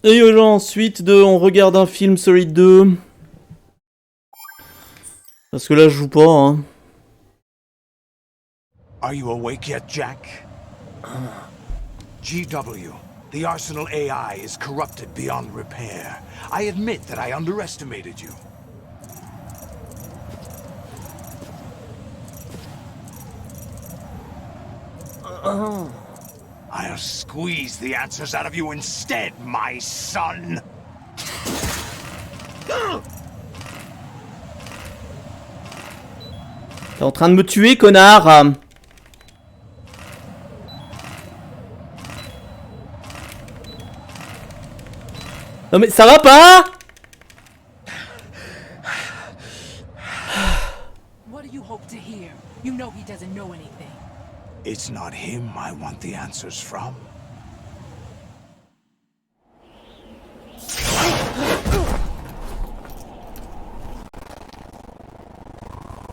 Et ensuite, on regarde un film Solid 2. Parce que là, je joue pas, hein. Are you awake yet, Jack? GW, the Arsenal AI is corrupted beyond repair. I admit that I underestimated you. I'll squeeze the answers out of you instead, my son! T'es en train de me tuer, connard! Non mais ça va pas? What do you hope to hear? You know he doesn't know anything. It's not him I want the answers from.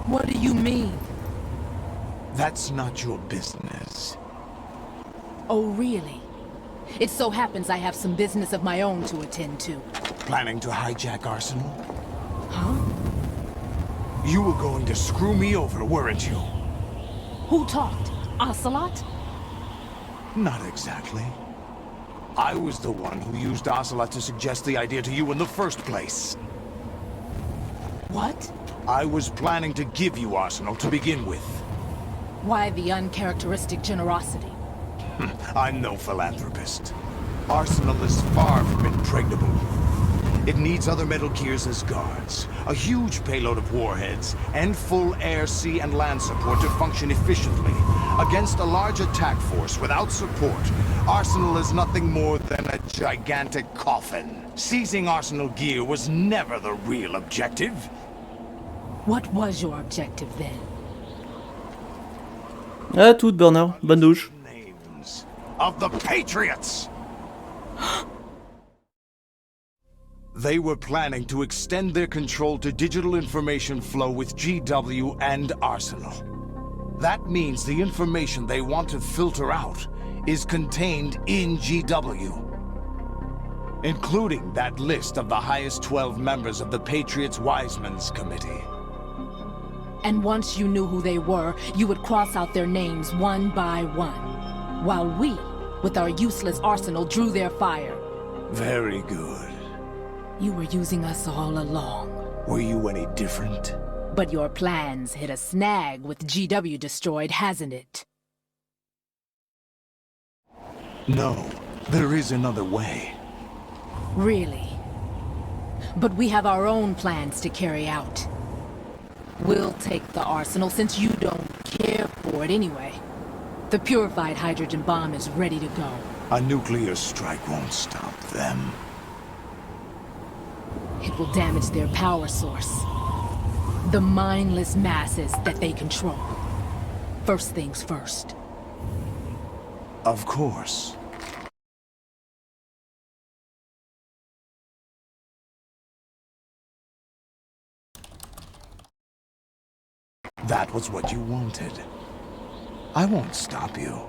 What do you mean? That's not your business. Oh, really? It so happens I have some business of my own to attend to. Planning to hijack Arsenal? Huh? You were going to screw me over, weren't you? Who talked? Ocelot? Not exactly. I was the one who used Ocelot to suggest the idea to you in the first place. What? I was planning to give you Arsenal to begin with. Why the uncharacteristic generosity? I'm no philanthropist. Arsenal is far from impregnable. It needs other Metal Gears as guards, a huge payload of warheads, and full air, sea, and land support to function efficiently. Against a large attack force without support, Arsenal is nothing more than a gigantic coffin. Seizing Arsenal gear was never the real objective. What was your objective then? Ah, tout, Burner. Bonne douche. Names of the Patriots! They were planning to extend their control to digital information flow with GW and Arsenal. That means the information they want to filter out is contained in GW, including that list of the highest 12 members of the Patriots Wiseman's Committee. And once you knew who they were, you would cross out their names one by one, while we, with our useless arsenal, drew their fire. Very good. You were using us all along. Were you any different? But your plans hit a snag with GW destroyed, hasn't it? No, there is another way. Really? But we have our own plans to carry out. We'll take the arsenal since you don't care for it anyway. The purified hydrogen bomb is ready to go. A nuclear strike won't stop them. It will damage their power source. The mindless masses that they control. First things first. Of course. That was what you wanted. I won't stop you.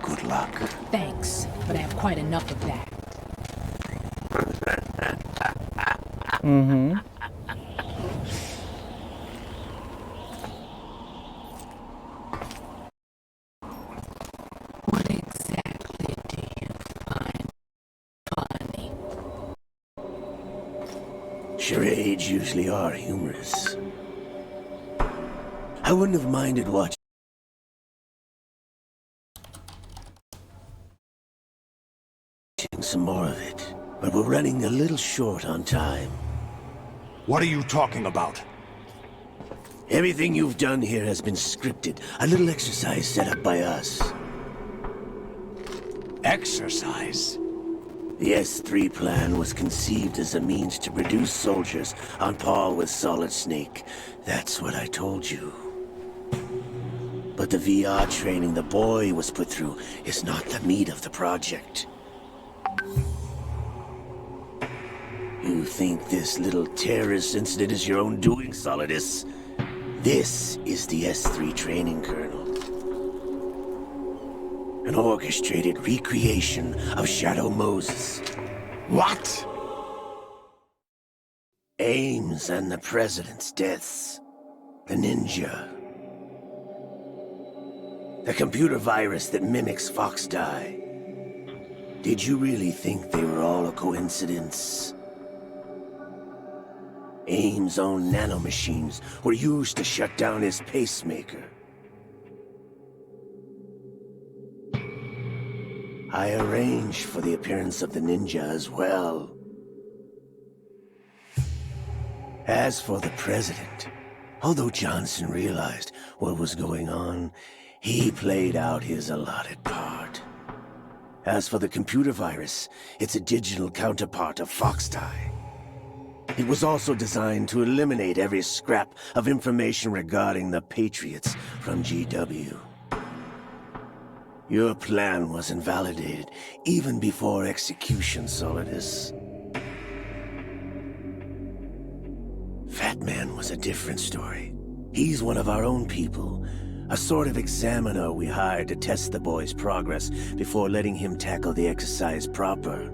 Good luck. Thanks, but I have quite enough of that. Mhm. What exactly do you find funny? Charades usually are humorous. I wouldn't have minded watching some more of it, but we're running a little short on time. What are you talking about? Everything you've done here has been scripted, a little exercise set up by us. Exercise? The S3 plan was conceived as a means to produce soldiers on par with Solid Snake. That's what I told you. But the VR training the boy was put through is not the meat of the project. You think this little terrorist incident is your own doing, Solidus? This is the S3 training kernel. An orchestrated recreation of Shadow Moses. What? Ames and the President's deaths. The ninja. The computer virus that mimics Foxdie. Did you really think they were all a coincidence? Ames' own nanomachines were used to shut down his pacemaker. I arranged for the appearance of the ninja as well. As for the President, although Johnson realized what was going on, he played out his allotted part. As for the computer virus, it's a digital counterpart of Foxdie. It was also designed to eliminate every scrap of information regarding the Patriots from GW. Your plan was invalidated even before execution, Solidus. Fat Man was a different story. He's one of our own people, a sort of examiner we hired to test the boy's progress before letting him tackle the exercise proper.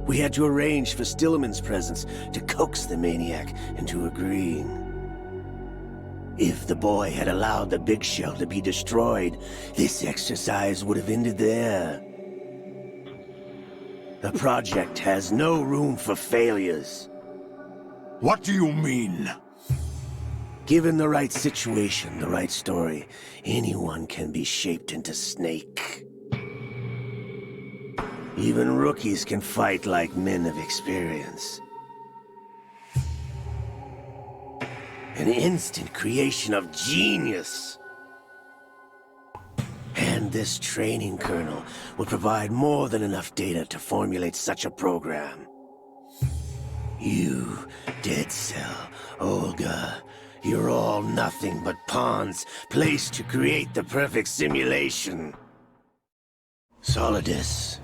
We had to arrange for Stillman's presence to coax the maniac into agreeing. If the boy had allowed the big shell to be destroyed, this exercise would have ended there. The project has no room for failures. What do you mean? Given the right situation, the right story, anyone can be shaped into Snake. Even rookies can fight like men of experience. An instant creation of genius. And this training kernel will provide more than enough data to formulate such a program. You, Dead Cell, Olga, you're all nothing but pawns placed to create the perfect simulation. Solidus,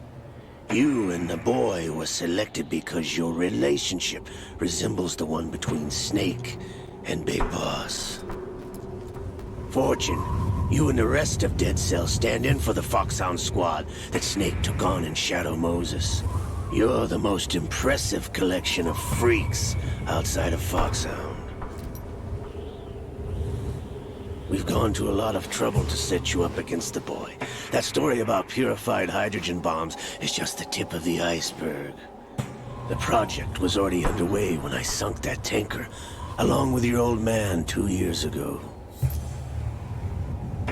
you and the boy were selected because your relationship resembles the one between Snake and Big Boss. Fortune, you and the rest of Dead Cell stand in for the Foxhound squad that Snake took on in Shadow Moses. You're the most impressive collection of freaks outside of Foxhound. We've gone to a lot of trouble to set you up against the boy. That story about purified hydrogen bombs is just the tip of the iceberg. The project was already underway when I sunk that tanker, along with your old man 2 years ago.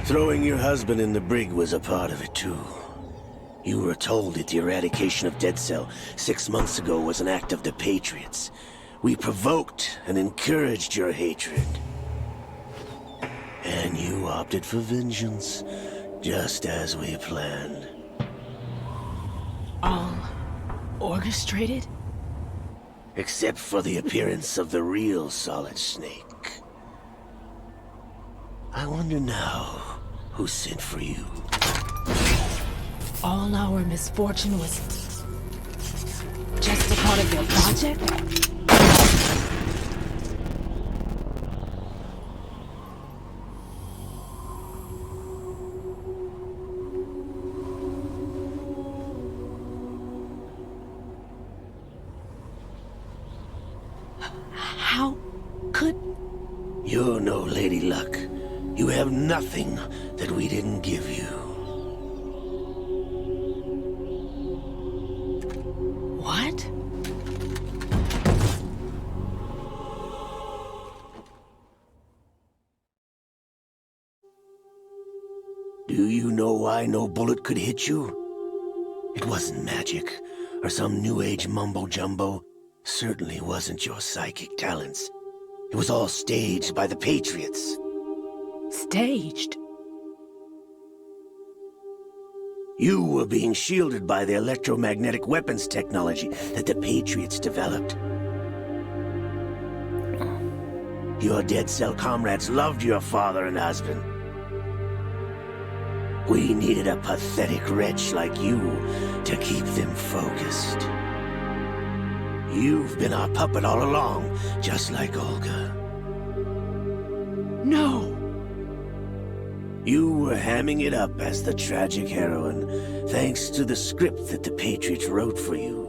Throwing your husband in the brig was a part of it too. You were told that the eradication of Dead Cell 6 months ago was an act of the Patriots. We provoked and encouraged your hatred. And you opted for vengeance, just as we planned. All orchestrated? Except for the appearance of the real Solid Snake. I wonder now who sent for you. All our misfortune was just a part of your project? How could... You're no Lady Luck. You have nothing that we didn't give you. What? Do you know why no bullet could hit you? It wasn't magic, or some new age mumbo-jumbo. Certainly wasn't your psychic talents. It was all staged by the Patriots. Staged? You were being shielded by the electromagnetic weapons technology that the Patriots developed. Your Dead Cell comrades loved your father and husband. We needed a pathetic wretch like you to keep them focused. You've been our puppet all along, just like Olga. No! You were hamming it up as the tragic heroine, thanks to the script that the Patriots wrote for you.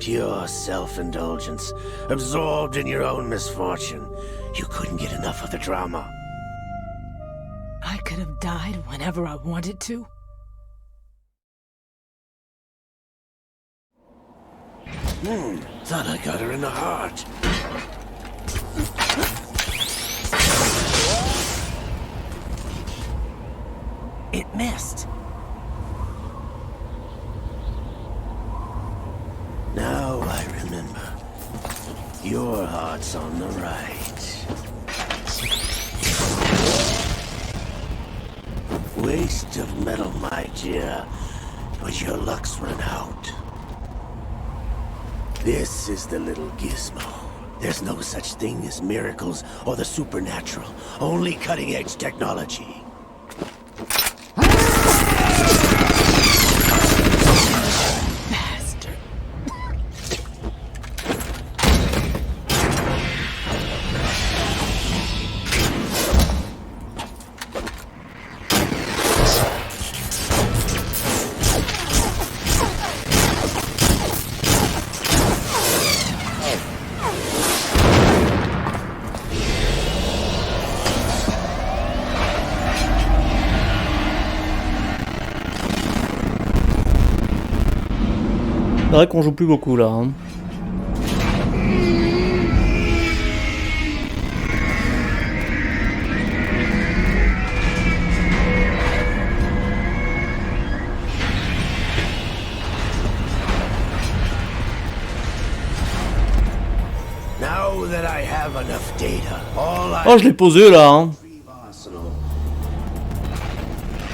Pure self-indulgence, absorbed in your own misfortune. You couldn't get enough of the drama. I could have died whenever I wanted to. Thought I got her in the heart. It missed. Now I remember. Your heart's on the right. Waste of metal, my dear, but your luck's run out. This is the little gizmo. There's no such thing as miracles or the supernatural, only cutting-edge technology. Bastard. C'est vrai qu'on joue plus beaucoup là. Hein. Now that I have enough data, all I Oh, je l'ai posé là. Hein. arsenal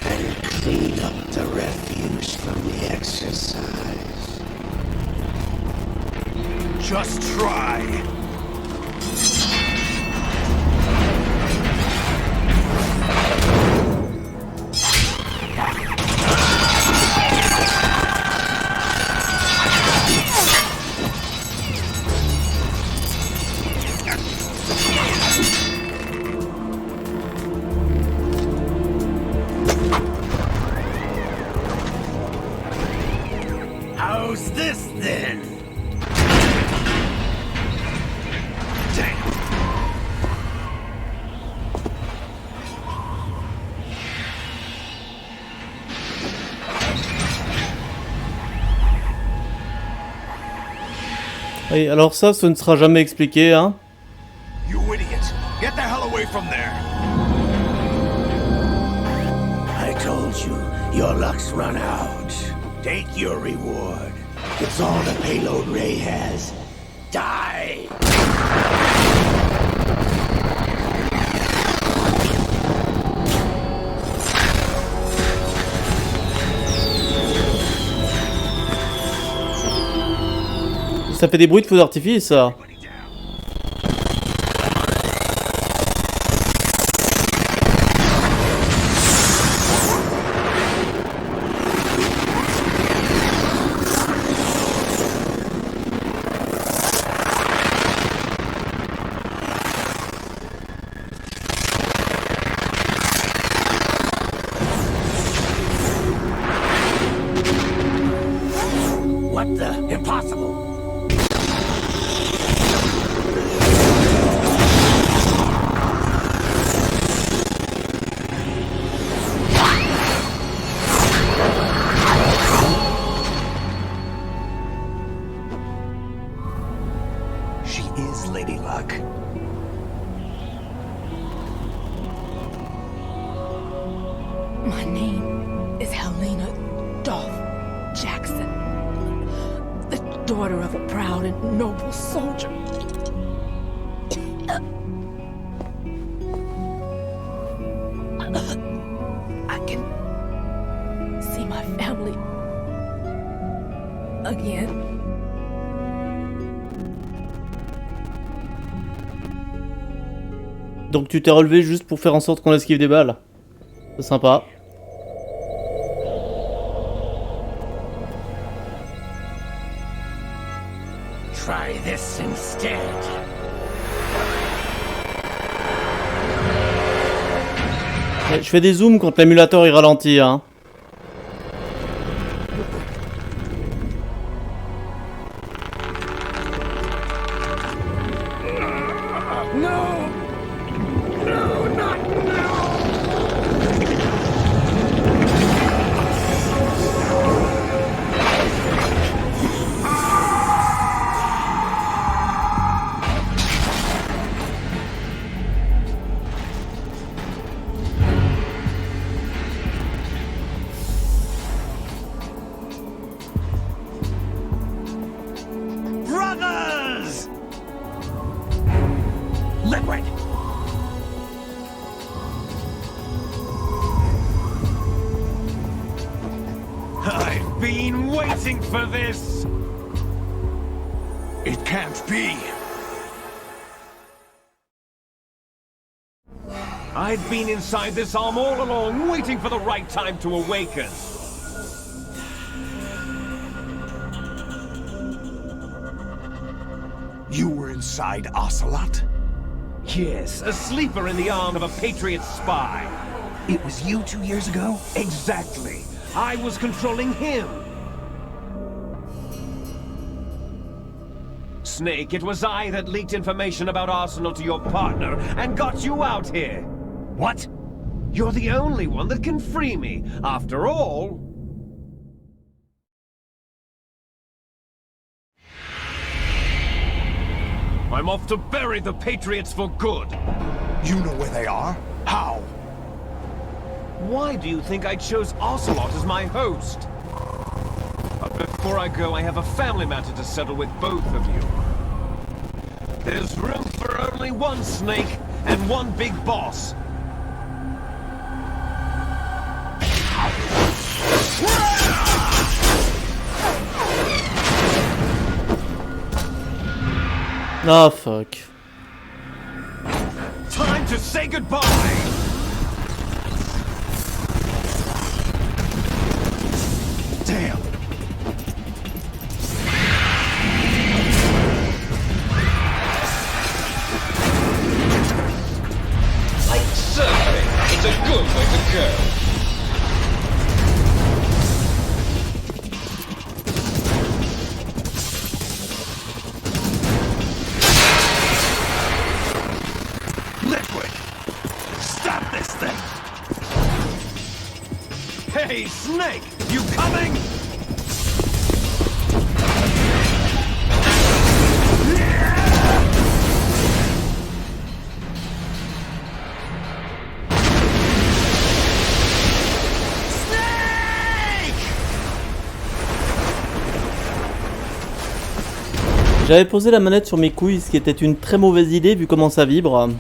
and clean up the refuse from the exercise. Just try. How's this then? Et alors ça, ce ne sera jamais expliqué, hein. You idiot! Get the hell away from there! I told you, your luck's run out. Take your reward. It's all the payload Ray has. Die! Ça fait des bruits de feux d'artifice, ça. What the? Impossible! She is Lady Luck. My name is Helena Dolph Jackson, the daughter of a proud and noble soldier. I can see my family again. Donc tu t'es relevé juste pour faire en sorte qu'on esquive des balles. C'est sympa. Try this instead. Je fais des zooms quand l'émulateur il ralentit, hein. Brothers! Liquid! I've been waiting for this! It can't be! I've been inside this arm all along, waiting for the right time to awaken. You were inside Ocelot? Yes, a sleeper in the arm of a Patriot spy. It was you 2 years ago? Exactly. I was controlling him. Snake, it was I that leaked information about Arsenal to your partner and got you out here. What? You're the only one that can free me. After all... I'm off to bury the Patriots for good. You know where they are? How? Why do you think I chose Ocelot as my host? But before I go, I have a family matter to settle with both of you. There's room for only one Snake and one big boss. Oh fuck. Time to say goodbye! Damn! Like surfing, it's a good way to go. Liquid! Stop this thing! Hey, Snake! You coming? J'avais posé la manette sur mes couilles, ce qui était une très mauvaise idée vu comment ça vibre.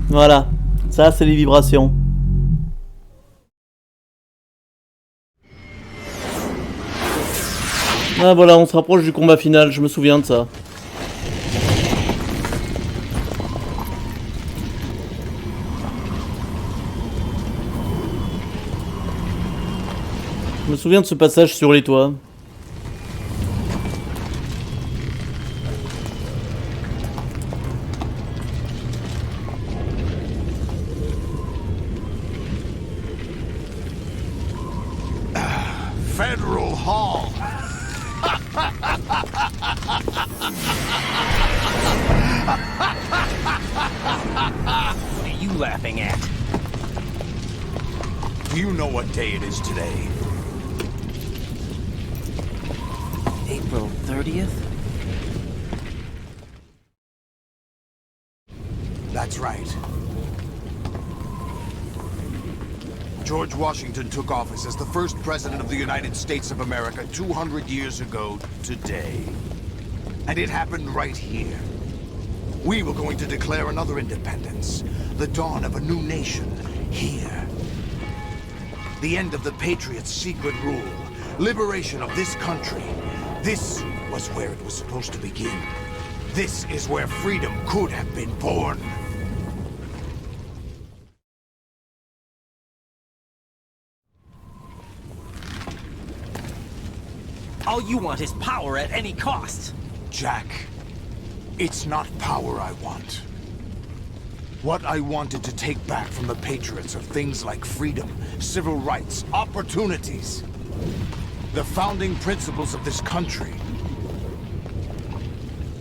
Voilà, ça c'est les vibrations. Ah voilà, on se rapproche du combat final, je me souviens de ça. Je me souviens de ce passage sur les toits. Federal Hall! What are you laughing at? Do you know what day it is today? April 30th? That's right. George Washington took office as the first president of the United States of America 200 years ago today. And it happened right here. We were going to declare another independence, the dawn of a new nation, here. The end of the Patriots' secret rule, liberation of this country. This was where it was supposed to begin. This is where freedom could have been born. All you want is power at any cost. Jack, it's not power I want. What I wanted to take back from the Patriots are things like freedom, civil rights, opportunities. The founding principles of this country.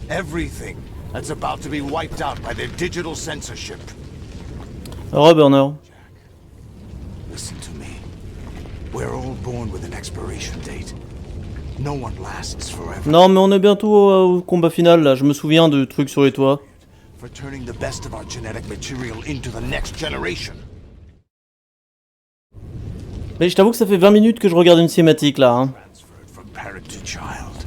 Everything that's about to be wiped out by their digital censorship. Heureux, Burner. Listen to me. We're all born with an expiration date. No one lasts forever. Non, mais on est bientôt au combat final, là. Je me souviens de trucs sur les toits. For turning the best of our genetic material into the next generation. Mais je t'avoue que ça fait 20 minutes que je regarde une cinématique, là. Hein. Transferred from parent to child.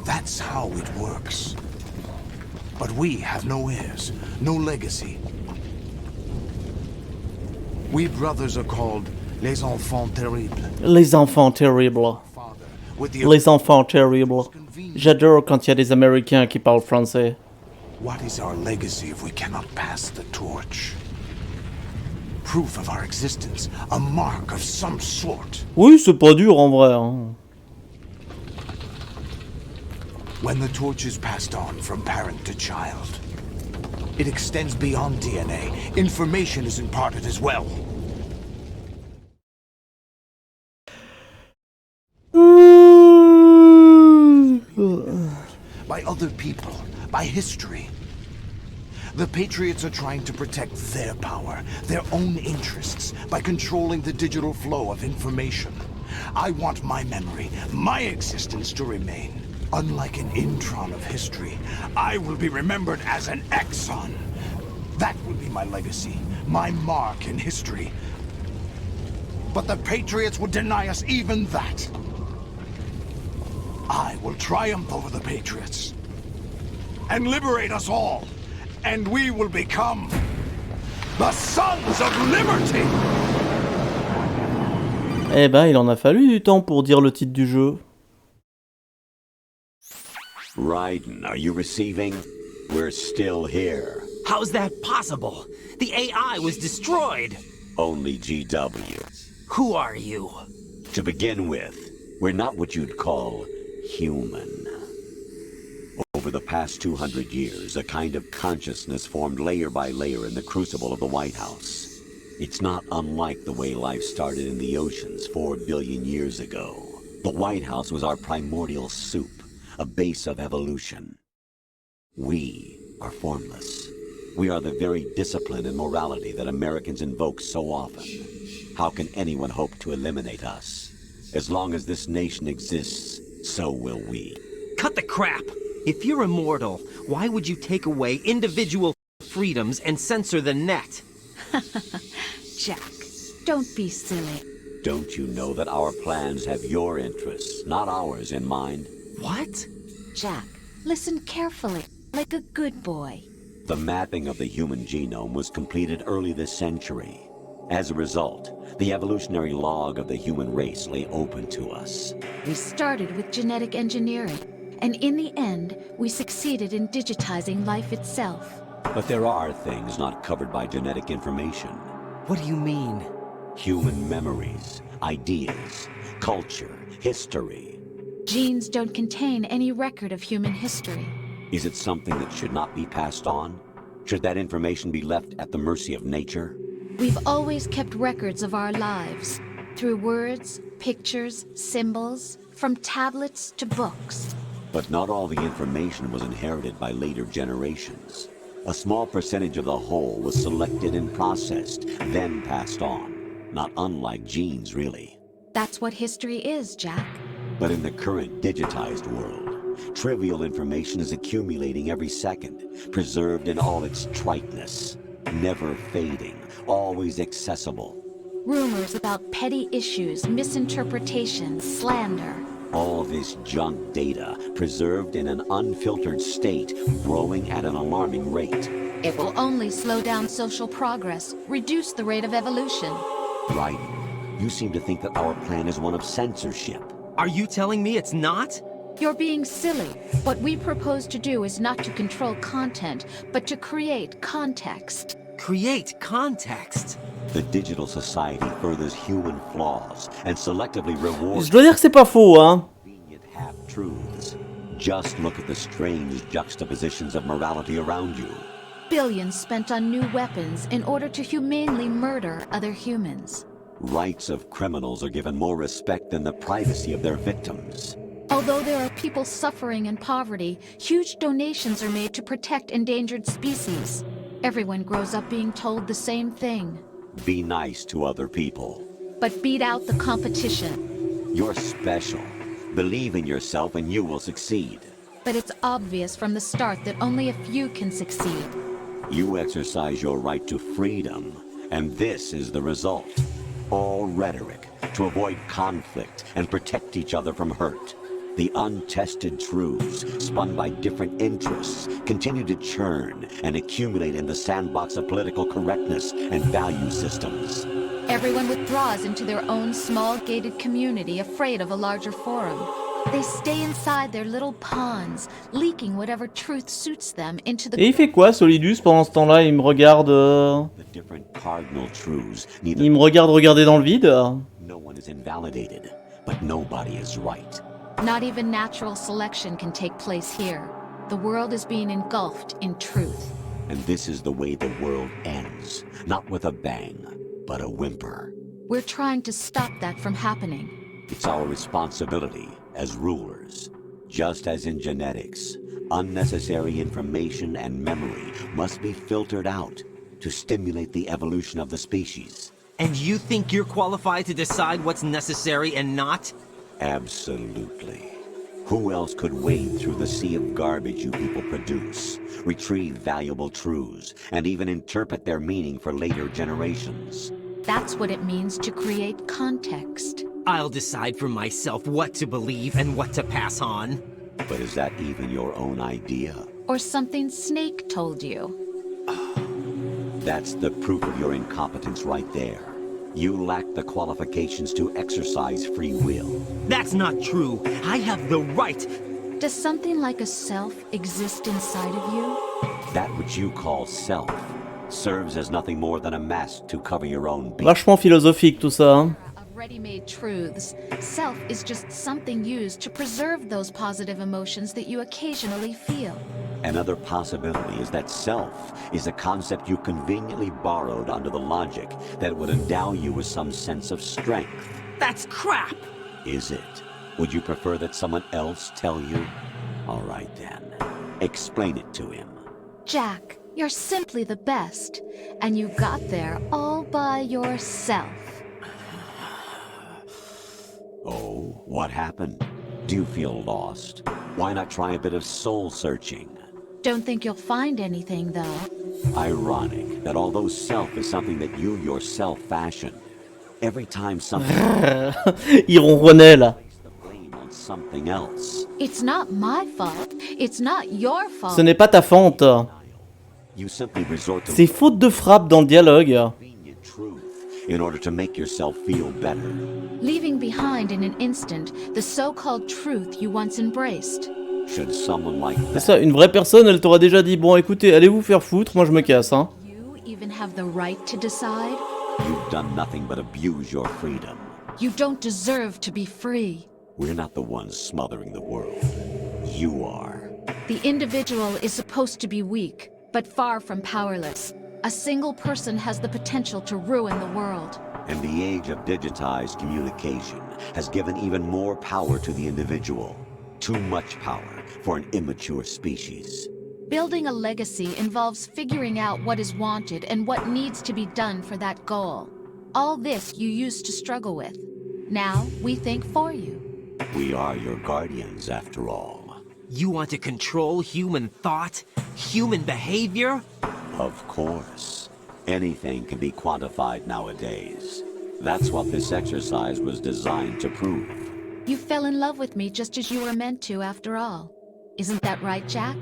That's how it works. But we have no heirs, no legacy. We brothers are called les enfants terribles. Les enfants terribles. Les enfants terribles. J'adore quand il y a des Américains qui parlent français. What is our legacy if we cannot pass the torch? Proof of our existence, a mark of some sort. Oui, c'est pas dur en vrai. Hein. When the torch is passed on from parent to child, it extends beyond DNA. Information is imparted as well. By other people, by history. The Patriots are trying to protect their power, their own interests, by controlling the digital flow of information. I want my memory, my existence to remain. Unlike an intron of history, I will be remembered as an exon. That will be my legacy, my mark in history. But the Patriots would deny us even that. I will triumph over the Patriots and liberate us all, and we will become the Sons of Liberty! Eh ben, il en a fallu du temps pour dire le titre du jeu. Raiden, are you receiving? We're still here. How's that possible? The AI was destroyed. Only GW. Who are you? To begin with, we're not what you'd call human. Over the past 200 years, a kind of consciousness formed layer by layer in the crucible of the White House. It's not unlike the way life started in the oceans 4 billion years ago. The White House was our primordial soup, a base of evolution. We are formless. We are the very discipline and morality that Americans invoke so often. How can anyone hope to eliminate us? As long as this nation exists, so will we. Cut the crap! If you're immortal, why would you take away individual freedoms and censor the net? Jack, don't be silly. Don't you know that our plans have your interests, not ours, in mind? What? Jack, listen carefully, like a good boy. The mapping of the human genome was completed early this century. As a result, the evolutionary log of the human race lay open to us. We started with genetic engineering, and in the end, we succeeded in digitizing life itself. But there are things not covered by genetic information. What do you mean? Human memories, ideas, culture, history. Genes don't contain any record of human history. Is it something that should not be passed on? Should that information be left at the mercy of nature? We've always kept records of our lives, through words, pictures, symbols, from tablets to books. But not all the information was inherited by later generations. A small percentage of the whole was selected and processed, then passed on. Not unlike genes, really. That's what history is, Jack. But in the current digitized world, Trivial information is accumulating every second, preserved in all its triteness, never fading, always accessible. Rumors about petty issues, misinterpretations, slander. All this junk data, preserved in an unfiltered state, growing at an alarming rate. It will only slow down social progress, reduce the rate of evolution. Right? You seem to think that our plan is one of censorship. Are you telling me it's not? You're being silly. What we propose to do is not to control content, but to create context. Create context. The digital society furthers human flaws and selectively rewards Je dois dire que c'est pas faux, hein. convenient half-truths. Just look at the strange juxtapositions of morality around you. Billions spent on new weapons in order to humanely murder other humans. Rights of criminals are given more respect than the privacy of their victims. Although there are people suffering in poverty, huge donations are made to protect endangered species. Everyone grows up being told the same thing. Be nice to other people. But beat out the competition. You're special. Believe in yourself and you will succeed. But it's obvious from the start that only a few can succeed. You exercise your right to freedom, and this is the result. All rhetoric to avoid conflict and protect each other from hurt. The untested truths, spun by different interests, continue to churn and accumulate in the sandbox of political correctness and value systems. Everyone withdraws into their own small gated community, afraid of a larger forum. They stay inside their little ponds, leaking whatever truth suits them into the... Et il fait quoi, Solidus, pendant ce temps-là? Il me regarde... The different cardinal truths, neither Il me regarde regarder dans le vide. no one is invalidated, but nobody is right. Not even natural selection can take place here. The world is being engulfed in truth. And this is the way the world ends, not with a bang, but a whimper. We're trying to stop that from happening. It's our responsibility as rulers. Just as in genetics, unnecessary information and memory must be filtered out to stimulate the evolution of the species. And you think you're qualified to decide what's necessary and not? Absolutely. Who else could wade through the sea of garbage you people produce, retrieve valuable truths, and even interpret their meaning for later generations? That's what it means to create context. I'll decide for myself what to believe and what to pass on. But is that even your own idea? Or something Snake told you. That's the proof of your incompetence right there. You lack the qualifications to exercise free will. That's not true. I have the right. Does something like a self exist inside of you? That which you call self serves as nothing more than a mask to cover your own being. Vachement philosophique tout ça, hein. Of ready-made truths, self is just something used to preserve those positive emotions that you occasionally feel. Another possibility is that self is a concept you conveniently borrowed under the logic that it would endow you with some sense of strength. That's crap! Is it? Would you prefer that someone else tell you? All right then. Explain it to him. Jack, you're simply the best, and you got there all by yourself. Oh, what happened? Do you feel lost? Why not try a bit of soul searching? Don't think you'll find anything, though. Ironic that although self is something that you yourself fashioned, every time something Il ronronnait, là. place the blame on something else, It's not my fault. It's not your fault. Ce n'est pas ta faute. you simply resort to C'est faute de frappe dans le dialogue. convenient truth in order to make yourself feel better. Leaving behind in an instant the so-called truth you once embraced. Should someone like C'est that ça, une vraie personne, elle t'aurait déjà dit, bon écoutez, allez vous faire foutre, moi je me casse, hein. You even have the right to decide? you've done nothing but abuse your freedom. You don't deserve to be free. We're not the ones smothering the world. You are. The individual is supposed to be weak, but far from powerless. A single person has the potential to ruin the world. And the age of digitized communication has given even more power to the individual. Too much power for an immature species. Building a legacy involves figuring out what is wanted and what needs to be done for that goal. All this you used to struggle with. Now we think for you. We are your guardians, after all. You want to control human thought? Human behavior? Of course. Anything can be quantified nowadays. That's what this exercise was designed to prove. You fell in love with me just as you were meant to, after all. Isn't that right, Jack?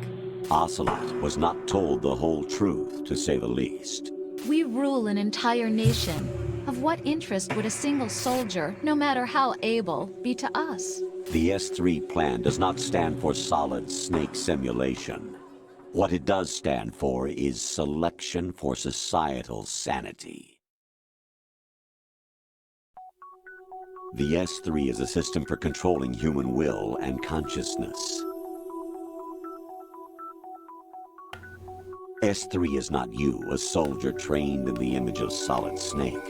Ocelot was not told the whole truth, to say the least. We rule an entire nation. Of what interest would a single soldier, no matter how able, be to us? The S3 plan does not stand for solid snake simulation. What it does stand for is selection for societal sanity. The S3 is a system for controlling human will and consciousness. S3 is not you, a soldier trained in the image of Solid Snake.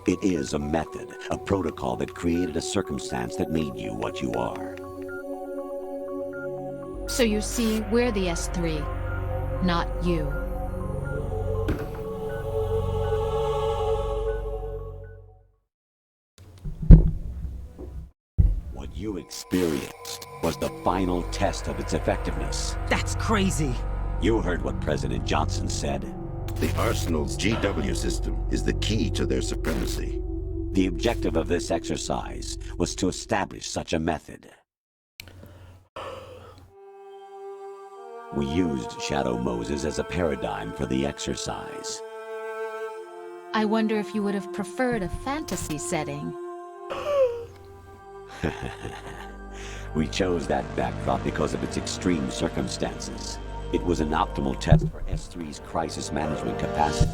It is a method, a protocol that created a circumstance that made you what you are. So you see, we're the S3, not you. What you experienced was the final test of its effectiveness. That's crazy. You heard what President Johnson said. The Arsenal's GW system is the key to their supremacy. The objective of this exercise was to establish such a method. We used Shadow Moses as a paradigm for the exercise. I wonder if you would have preferred a fantasy setting. We chose that backdrop because of its extreme circumstances. It was an optimal test for S3's crisis management capacity.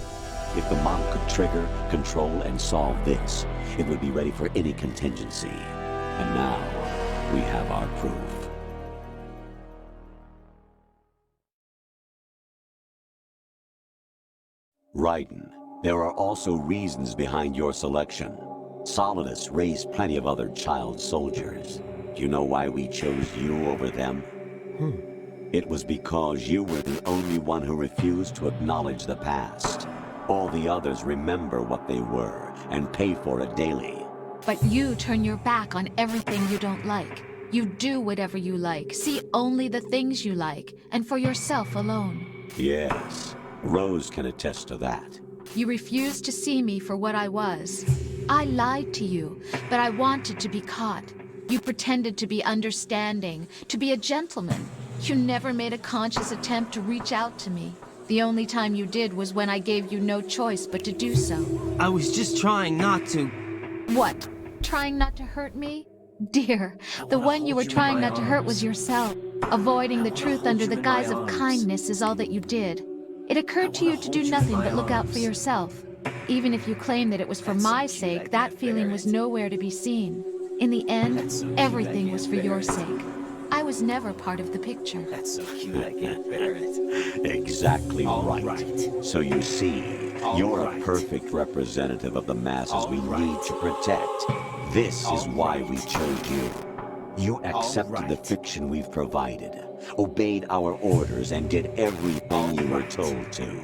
If the model could trigger, control, and solve this, it would be ready for any contingency. And now, we have our proof. Raiden, there are also reasons behind your selection. Solidus raised plenty of other child soldiers. Do you know why we chose you over them? It was because you were the only one who refused to acknowledge the past. All the others remember what they were and pay for it daily. But you turn your back on everything you don't like. You do whatever you like, see only the things you like, and for yourself alone. Yes, Rose can attest to that. You refused to see me for what I was. I lied to you, but I wanted to be caught. You pretended to be understanding, to be a gentleman. You never made a conscious attempt to reach out to me. The only time you did was when I gave you no choice but to do so. I was just trying not to. What? Trying not to hurt me? Dear, the one you were trying not to hurt was yourself. Avoiding the truth under the guise of kindness is all that you did. It occurred to you to do nothing but look out for yourself. Even if you claim that it was for my sake, that feeling was nowhere to be seen. In the end, everything was for your sake. I was never part of the picture. That's so cute, I can't bear it. Exactly right. So you see, you're a perfect representative of the masses we need to protect. This is why we chose you. You accepted the fiction we've provided, obeyed our orders, and did everything you were told to.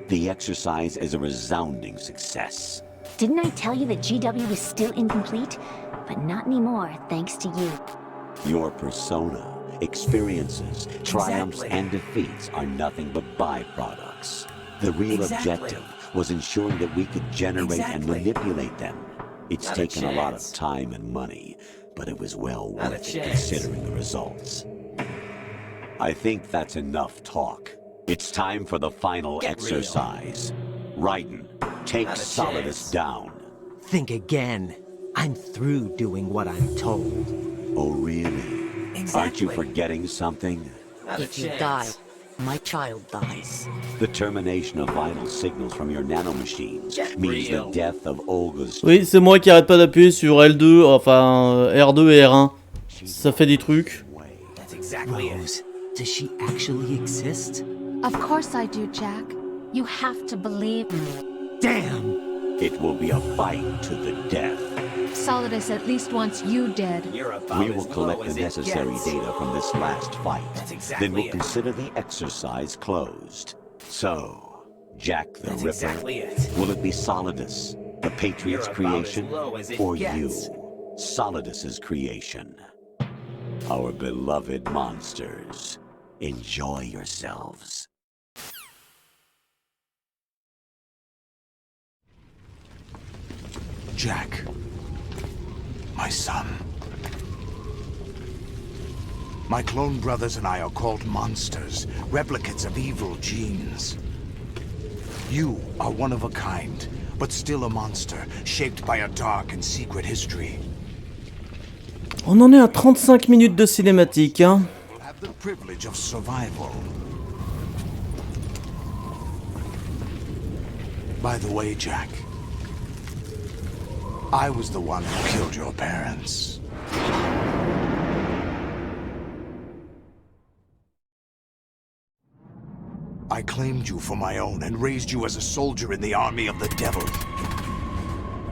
The exercise is a resounding success. Didn't I tell you that GW was still incomplete? But not anymore, thanks to you. Your persona, experiences, triumphs, and defeats are nothing but byproducts. The real objective was ensuring that we could generate and manipulate them. It's taken a lot of time and money, but it was well worth it considering the results. I think that's enough talk. It's time for the final exercise. Raiden, take Solidus down. Think again. I'm through doing what I'm told. Oh, really? Aren't you forgetting something? If you die, my child dies. The termination of vital signals from your nanomachines means the death of Olga's... Oui, c'est moi qui arrête pas d'appuyer sur L2, enfin R2 et R1. Ça fait des trucs. Rose, does she actually exist? Of course I do, Jack. You have to believe me. Damn! It will be a fight to the death. Solidus at least wants you dead. We will collect the necessary data from this last fight. Then we'll consider the exercise closed. So, Jack the Ripper, will it be Solidus, the Patriot's creation, or you, Solidus's creation? Our beloved monsters, enjoy yourselves. Jack, my son. My clone brothers and I are called monsters, replicates of evil genes. You are one of a kind, but still a monster, shaped by a dark and secret history. On en est à 35 minutes de cinématique, hein. Will have the privilege of survival. By the way, Jack, I was the one who killed your parents. I claimed you for my own and raised you as a soldier in the army of the devil.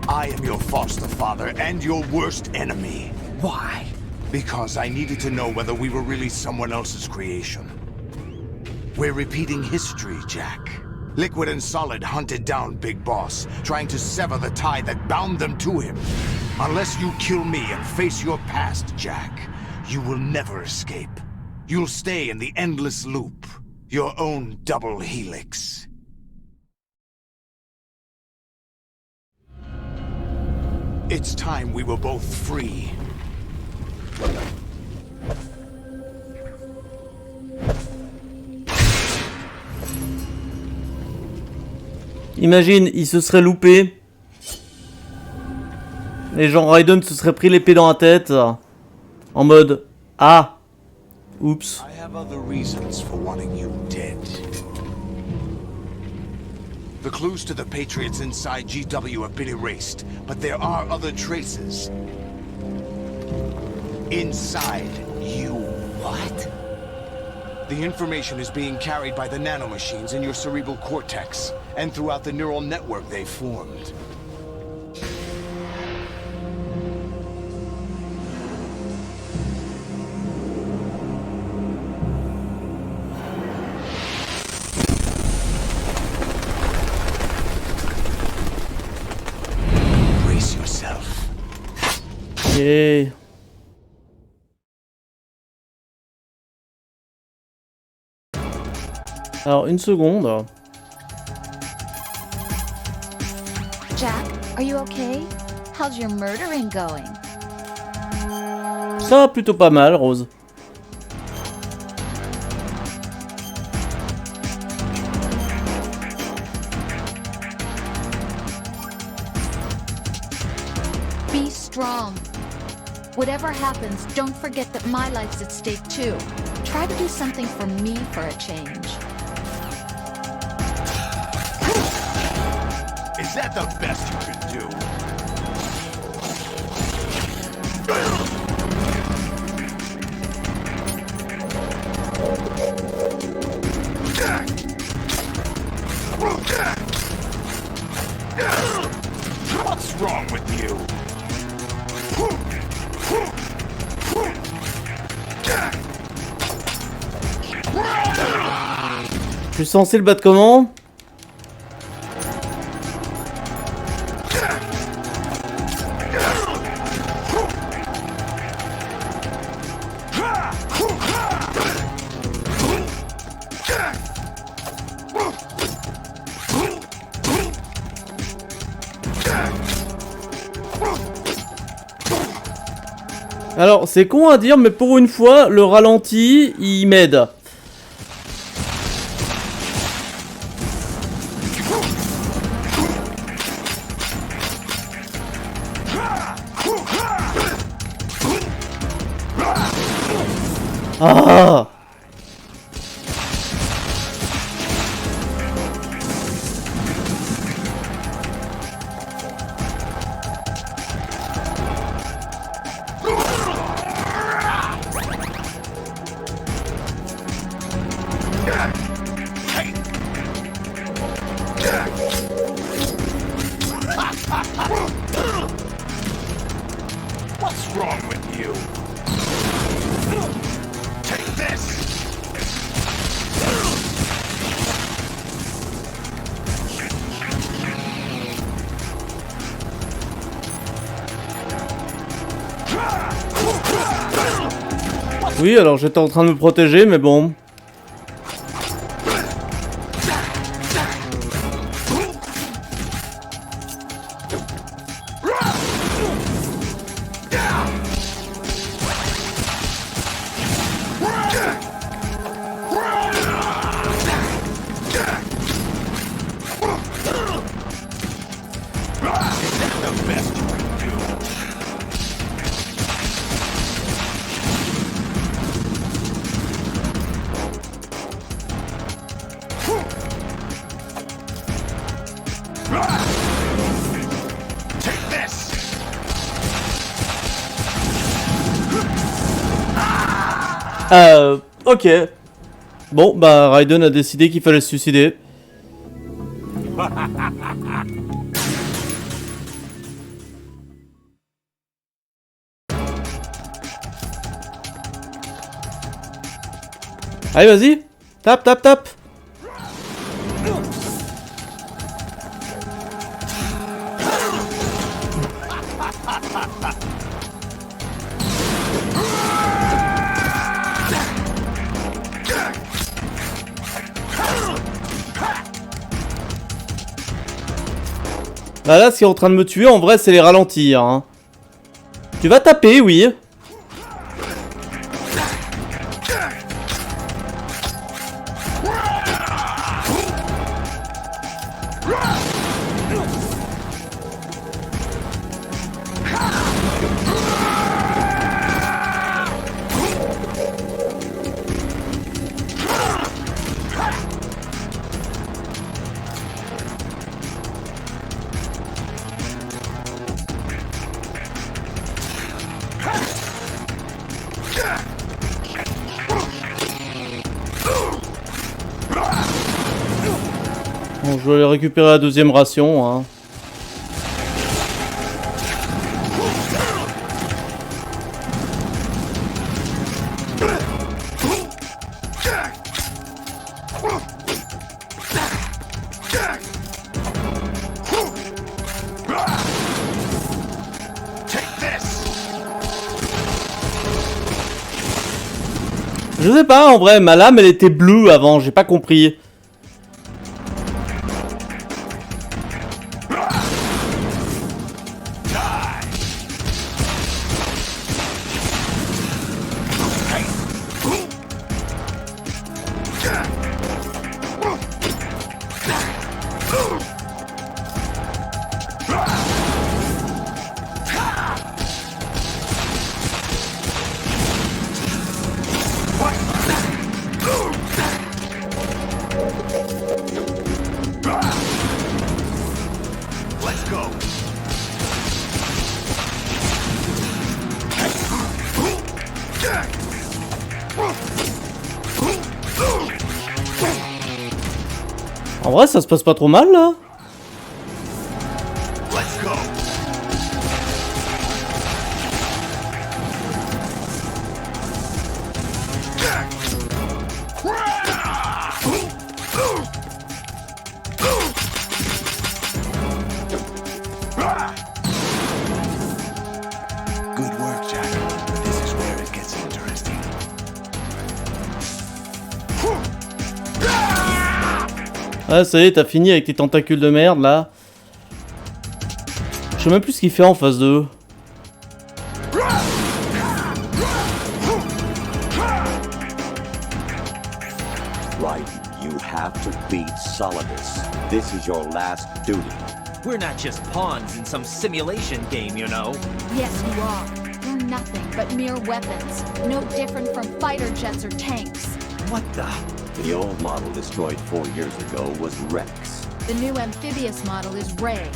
I am your foster father and your worst enemy. Why? Because I needed to know whether we were really someone else's creation. We're repeating history, Jack. Liquid and Solid hunted down Big Boss, trying to sever the tie that bound them to him. Unless you kill me and face your past, Jack, you will never escape. You'll stay in the endless loop. Your own double helix. It's time we were both free. Imagine, il se serait loupé. Et genre Raiden se serait pris l'épée dans la tête. En mode, ah, oups. I have other reasons for wanting you dead. The clues to the Patriots inside GW have been erased, but there are other traces. Inside you. What? The information is being carried by the nanomachines in your cerebral cortex, and throughout the neural network they formed. Brace yourself. Yeah. Alors, une seconde. Jack, are you okay? How's your murdering going? Ça va plutôt pas mal, Rose. Be strong. Whatever happens, don't forget that my life's at stake too. Try to do something for me for a change. Is that the best you can do? What's wrong with you? Je suis censé le battre comment? Alors, c'est con à dire, mais pour une fois, le ralenti, il m'aide. Ah! What's wrong with you? Take this! Oui, alors j'étais en train de me protéger, mais bon. Ok. Bon, bah Raiden a décidé qu'il fallait se suicider. Allez, vas-y. Tape, tape, tape. Bah là, ce qui est en train de me tuer, en vrai, c'est les ralentir. Hein. Tu vas taper, oui. Bon, je vais aller récupérer la deuxième ration. Hein. Je sais pas, en vrai, ma lame elle était bleue avant, j'ai pas compris. En vrai, ça se passe pas trop mal là. Good work, Jack. This is where it gets interesting. Ah, ça y est, t'as fini avec tes tentacules de merde là. Je sais même plus ce qu'il fait en phase 2. Right, you have to beat Solidus. This is your last duty. We're not just pawns in some simulation game, you know. Yes, you are. You're nothing but mere weapons. No different from fighter jets or tanks. What the? The old model destroyed 4 years ago was Rex. The new amphibious model is Ray.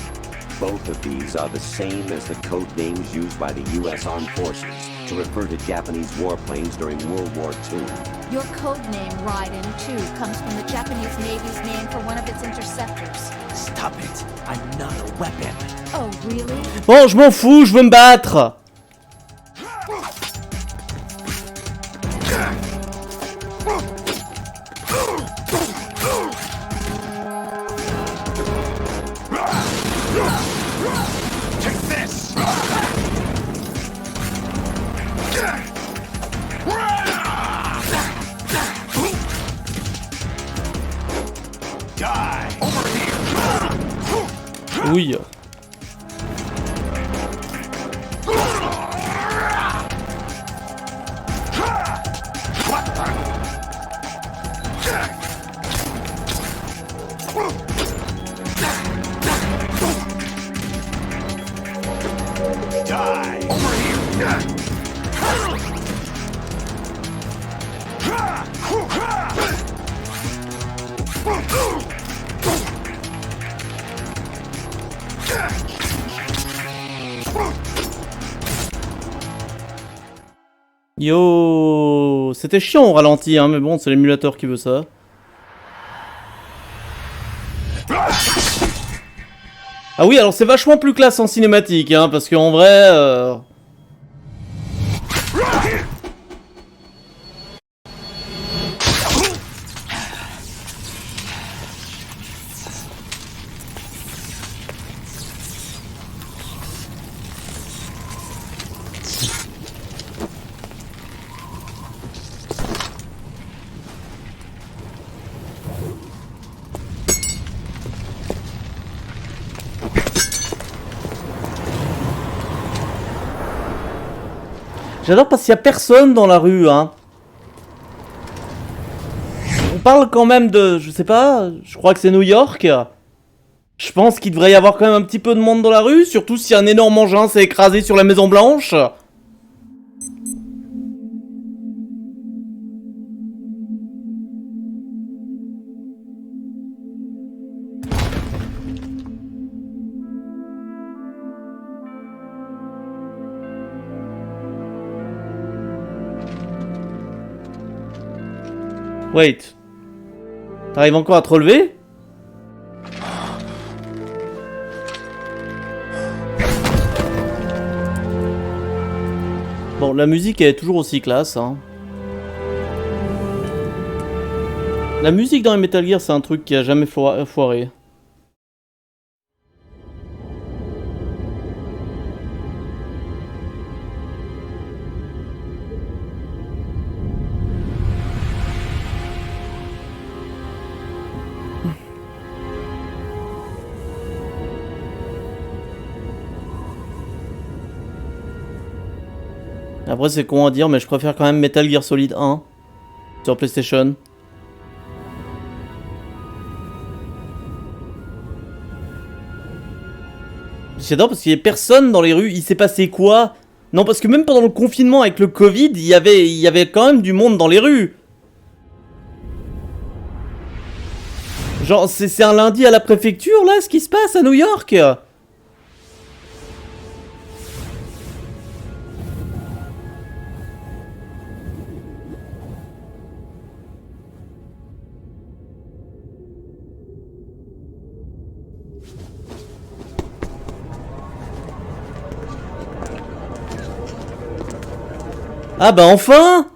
Both of these are the same as the code names used by the U.S. Armed Forces to refer to Japanese warplanes during World War II. Your code name, Raiden, too, comes from the Japanese Navy's name for one of its interceptors. Stop it. I'm not a weapon. Oh, really? Bon, je m'en fous, je veux me battre. Oui. Yo, c'était chiant au ralenti, hein, mais bon, c'est l'émulateur qui veut ça. Ah oui, alors c'est vachement plus classe en cinématique, hein, parce qu'en vrai... J'adore parce qu'il n'y a personne dans la rue, hein. On parle quand même de... Je sais pas, je crois que c'est New York. Je pense qu'il devrait y avoir quand même un petit peu de monde dans la rue, surtout si un énorme engin s'est écrasé sur la Maison Blanche. Wait. T'arrives encore à te relever? Bon, la musique elle est toujours aussi classe, hein. La musique dans les Metal Gear, c'est un truc qui a jamais foiré. Après c'est con à dire mais je préfère quand même Metal Gear Solid 1 sur PlayStation. J'adore parce qu'il y a personne dans les rues, il s'est passé quoi? Non parce que même pendant le confinement avec le Covid, il y avait quand même du monde dans les rues. Genre c'est un lundi à la préfecture là ce qui se passe à New York? Ah bah enfin!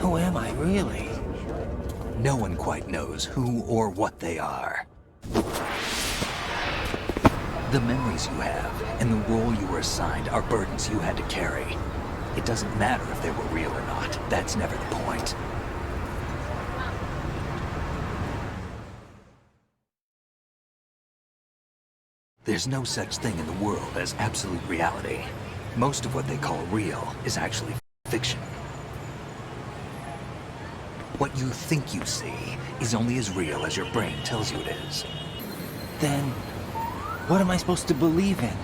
Who am I really? No one quite knows who or what they are. The memories you have and the role you were assigned are burdens you had to carry. It doesn't matter if they were real or not. That's never the point. There's no such thing in the world as absolute reality. Most of what they call real is actually fiction. What you think you see is only as real as your brain tells you it is. Then, what am I supposed to believe in?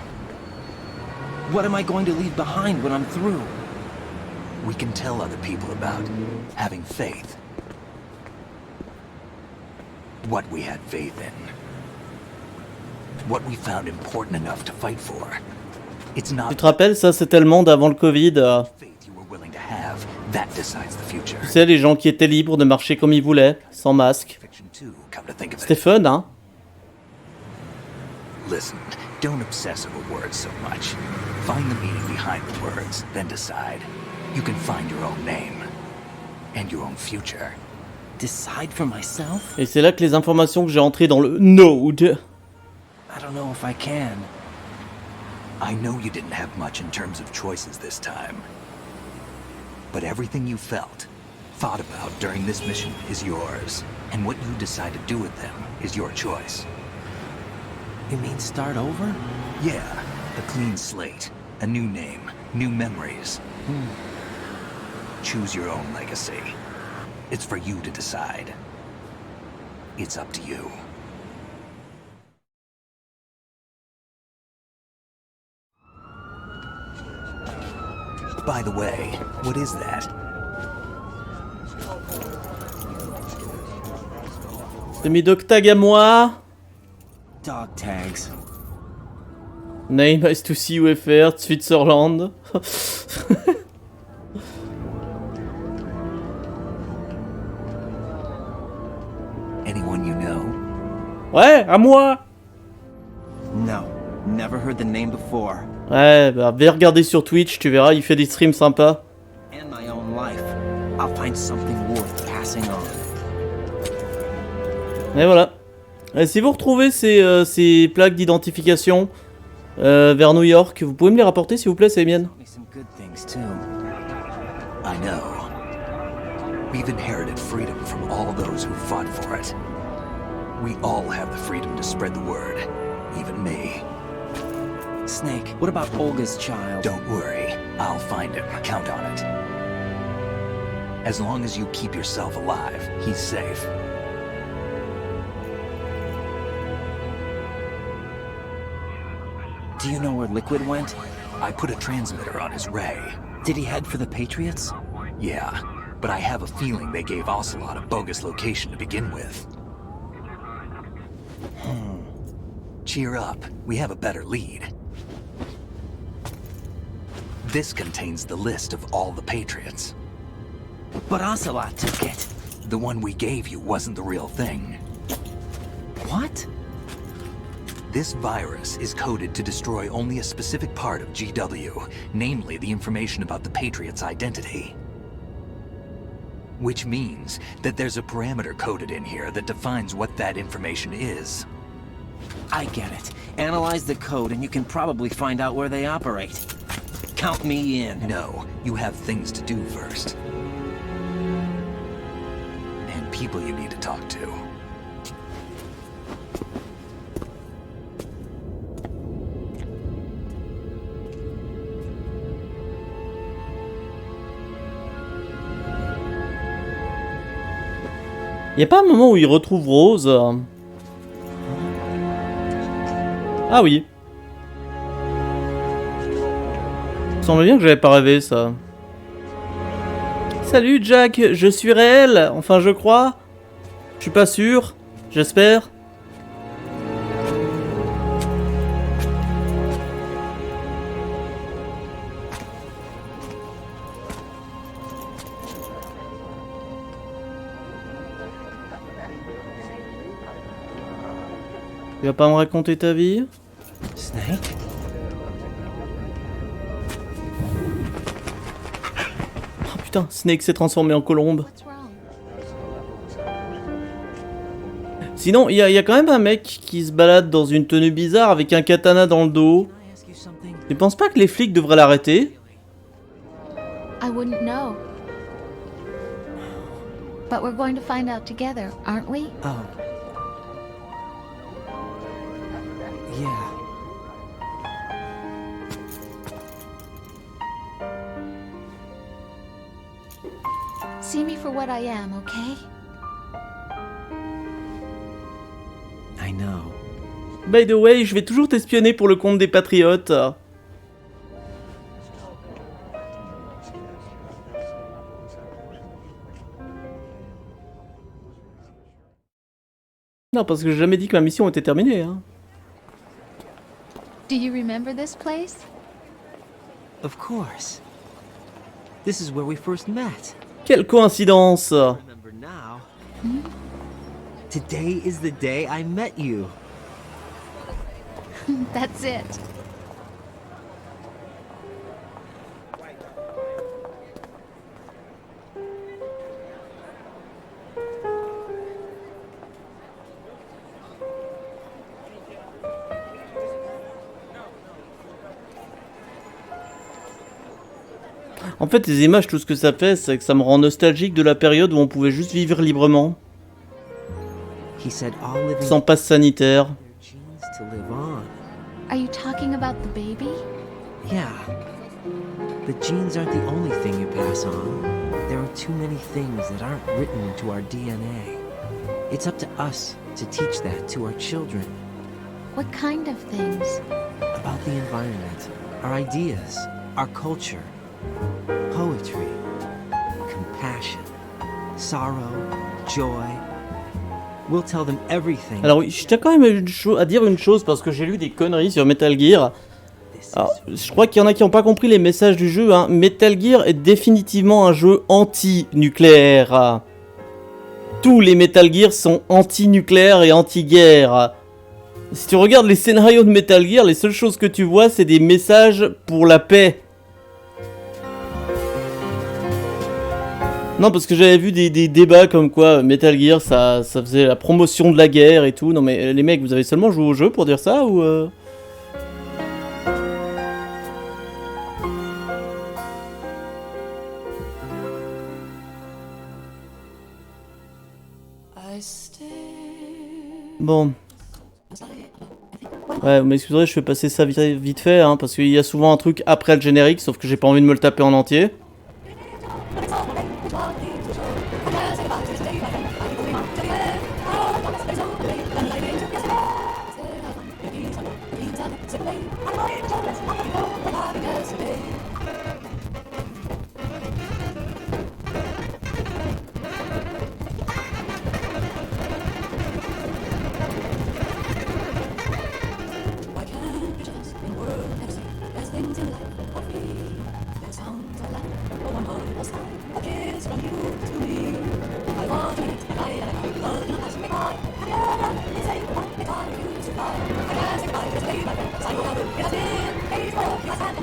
What am I going to leave behind when I'm through? We can tell other people about having faith. What we had faith in. What we found important enough to fight for. It's not. Tu te rappelles, ça c'était le monde avant le Covid. Faith you were willing to have that decides the future. Tu sais, les gens qui étaient libres de marcher comme ils voulaient, sans masque. C'était fun, hein? Listen, don't obsess over words so much. Find the meaning behind the words, then decide. You can find your own name and your own future. Decide for myself? Et c'est là que les informations que j'ai entrées dans le Node. I don't know if I can. I know you didn't have much in terms of choices this time. But everything you felt thought about during this mission is yours, and what you decide to do with them is your choice. You mean start over? Yeah, a clean slate, a new name, new memories. Choose your own legacy. It's for you to decide. It's up to you. By the way, what is that? C'est mes dog tags à moi. Dog tags. Name icetoseeyouu FR, Switzerland. Anyone you know? Ouais, à moi. No, never heard the name before. Ouais, bah viens regarder sur Twitch, tu verras, il fait des streams sympas. In my own life, I'll find something worth passing on. Et voilà. Et si vous retrouvez ces plaques d'identification vers New York, vous pouvez me les rapporter s'il vous plaît, c'est les miennes. I know. We've inherited freedom from all those who fought for it. We all have the freedom to spread the word, even me. Snake, what about Olga's child? Don't worry, I'll find him, count on it. As long as you keep yourself alive, he's safe. Do you know where Liquid went? I put a transmitter on his ray. Did he head for the Patriots? Yeah, but I have a feeling they gave Ocelot a bogus location to begin with. Cheer up, we have a better lead. This contains the list of all the Patriots. But Ocelot took it. The one we gave you wasn't the real thing. What? This virus is coded to destroy only a specific part of GW, namely the information about the Patriot's identity. Which means that there's a parameter coded in here that defines what that information is. I get it. Analyze the code and you can probably find out where they operate. Count me in. No, you have things to do first. And people you need to talk to. Y'a pas un moment où il retrouve Rose? Ah oui. Il semble bien que j'avais pas rêvé ça. Salut Jack, je suis réel. Enfin je crois. Je suis pas sûr. J'espère. Tu vas pas me raconter ta vie? Snake? Oh putain, Snake s'est transformé en colombe. Sinon, il y a quand même un mec qui se balade dans une tenue bizarre avec un katana dans le dos. Tu penses pas que les flics devraient l'arrêter? I wouldn't know. But we're going to find out together, aren't we? Oh. Yeah. See me for what I am, okay? I know. By the way, je vais toujours t'espionner pour le compte des Patriotes. Non, parce que j'ai jamais dit que ma mission était terminée, hein. Do you remember this place? Of course. This is where we first met. Quelle coïncidence! Remember now. Today is the day I met you. That's it. En fait, les images, tout ce que ça fait, c'est que ça me rend nostalgique de la période où on pouvait juste vivre librement. Sans passe sanitaire. Are you talking about the baby? Yeah. The genes aren't the only thing you pass on. There are too many things that aren't written into our DNA. It's up to us to teach that to our children. What kind of things? About the environment, our ideas, our culture, poetry, compassion, sorrow, joy. We'll tell them everything. Alors, je tiens quand même à dire une chose parce que j'ai lu des conneries sur Metal Gear. Alors, je crois qu'il y en a qui n'ont pas compris les messages du jeu. Hein. Metal Gear est définitivement un jeu anti-nucléaire. Tous les Metal Gear sont anti-nucléaires et anti-guerre. Si tu regardes les scénarios de Metal Gear, les seules choses que tu vois, c'est des messages pour la paix. Non, parce que j'avais vu des débats comme quoi Metal Gear, ça faisait la promotion de la guerre et tout. Non mais les mecs, vous avez seulement joué au jeu pour dire ça ou Bon. Ouais, vous m'excuserez, je vais passer ça vite fait, hein, parce qu'il y a souvent un truc après le générique, sauf que j'ai pas envie de me le taper en entier.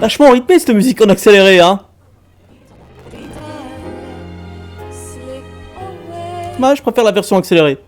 Vachement rythmé cette musique en accéléré, hein. Moi, je préfère la version accélérée.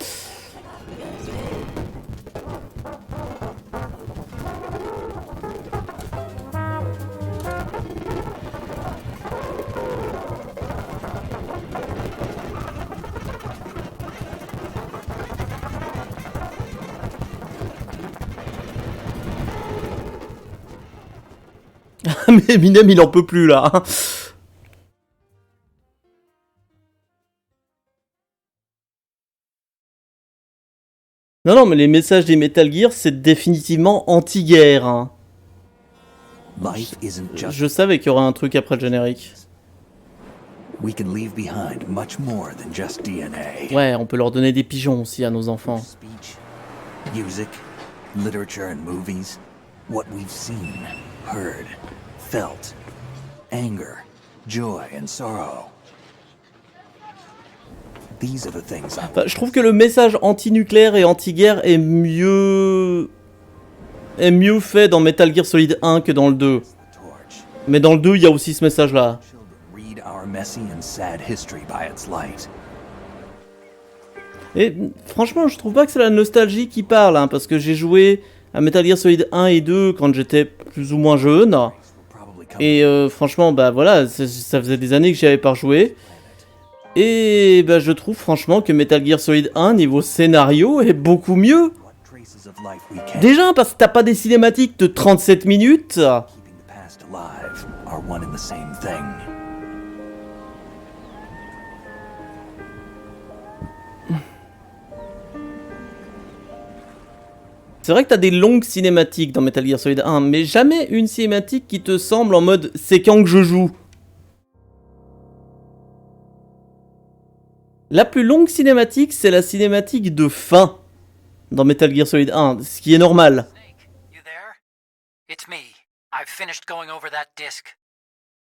Mais Eminem, il en peut plus là. Non, non, mais les messages des Metal Gear, c'est définitivement anti-guerre. Hein. Je savais qu'il y aurait un truc après le générique. Ouais, on peut leur donner des pigeons aussi à nos enfants. Music, literature and movies, what we've seen, heard, felt, anger, joy and sorrow. These are the things. Enfin, je trouve que le message anti-nucléaire et anti-guerre est mieux fait dans Metal Gear Solid 1 que dans le 2. Mais dans le 2, il y a aussi ce message-là. Et franchement, je trouve pas que c'est la nostalgie qui parle, hein, parce que j'ai joué à Metal Gear Solid 1 et 2 quand j'étais plus ou moins jeune. Et franchement, bah voilà, ça faisait des années que j'y avais pas rejoué. Et bah je trouve franchement que Metal Gear Solid 1 niveau scénario est beaucoup mieux. Déjà parce que t'as pas des cinématiques de 37 minutes. C'est vrai que t'as des longues cinématiques dans Metal Gear Solid 1, mais jamais une cinématique qui te semble en mode c'est quand que je joue. La plus longue cinématique, c'est la cinématique de fin dans Metal Gear Solid 1, ce qui est normal. You there? It's me. I've finished going over that disk.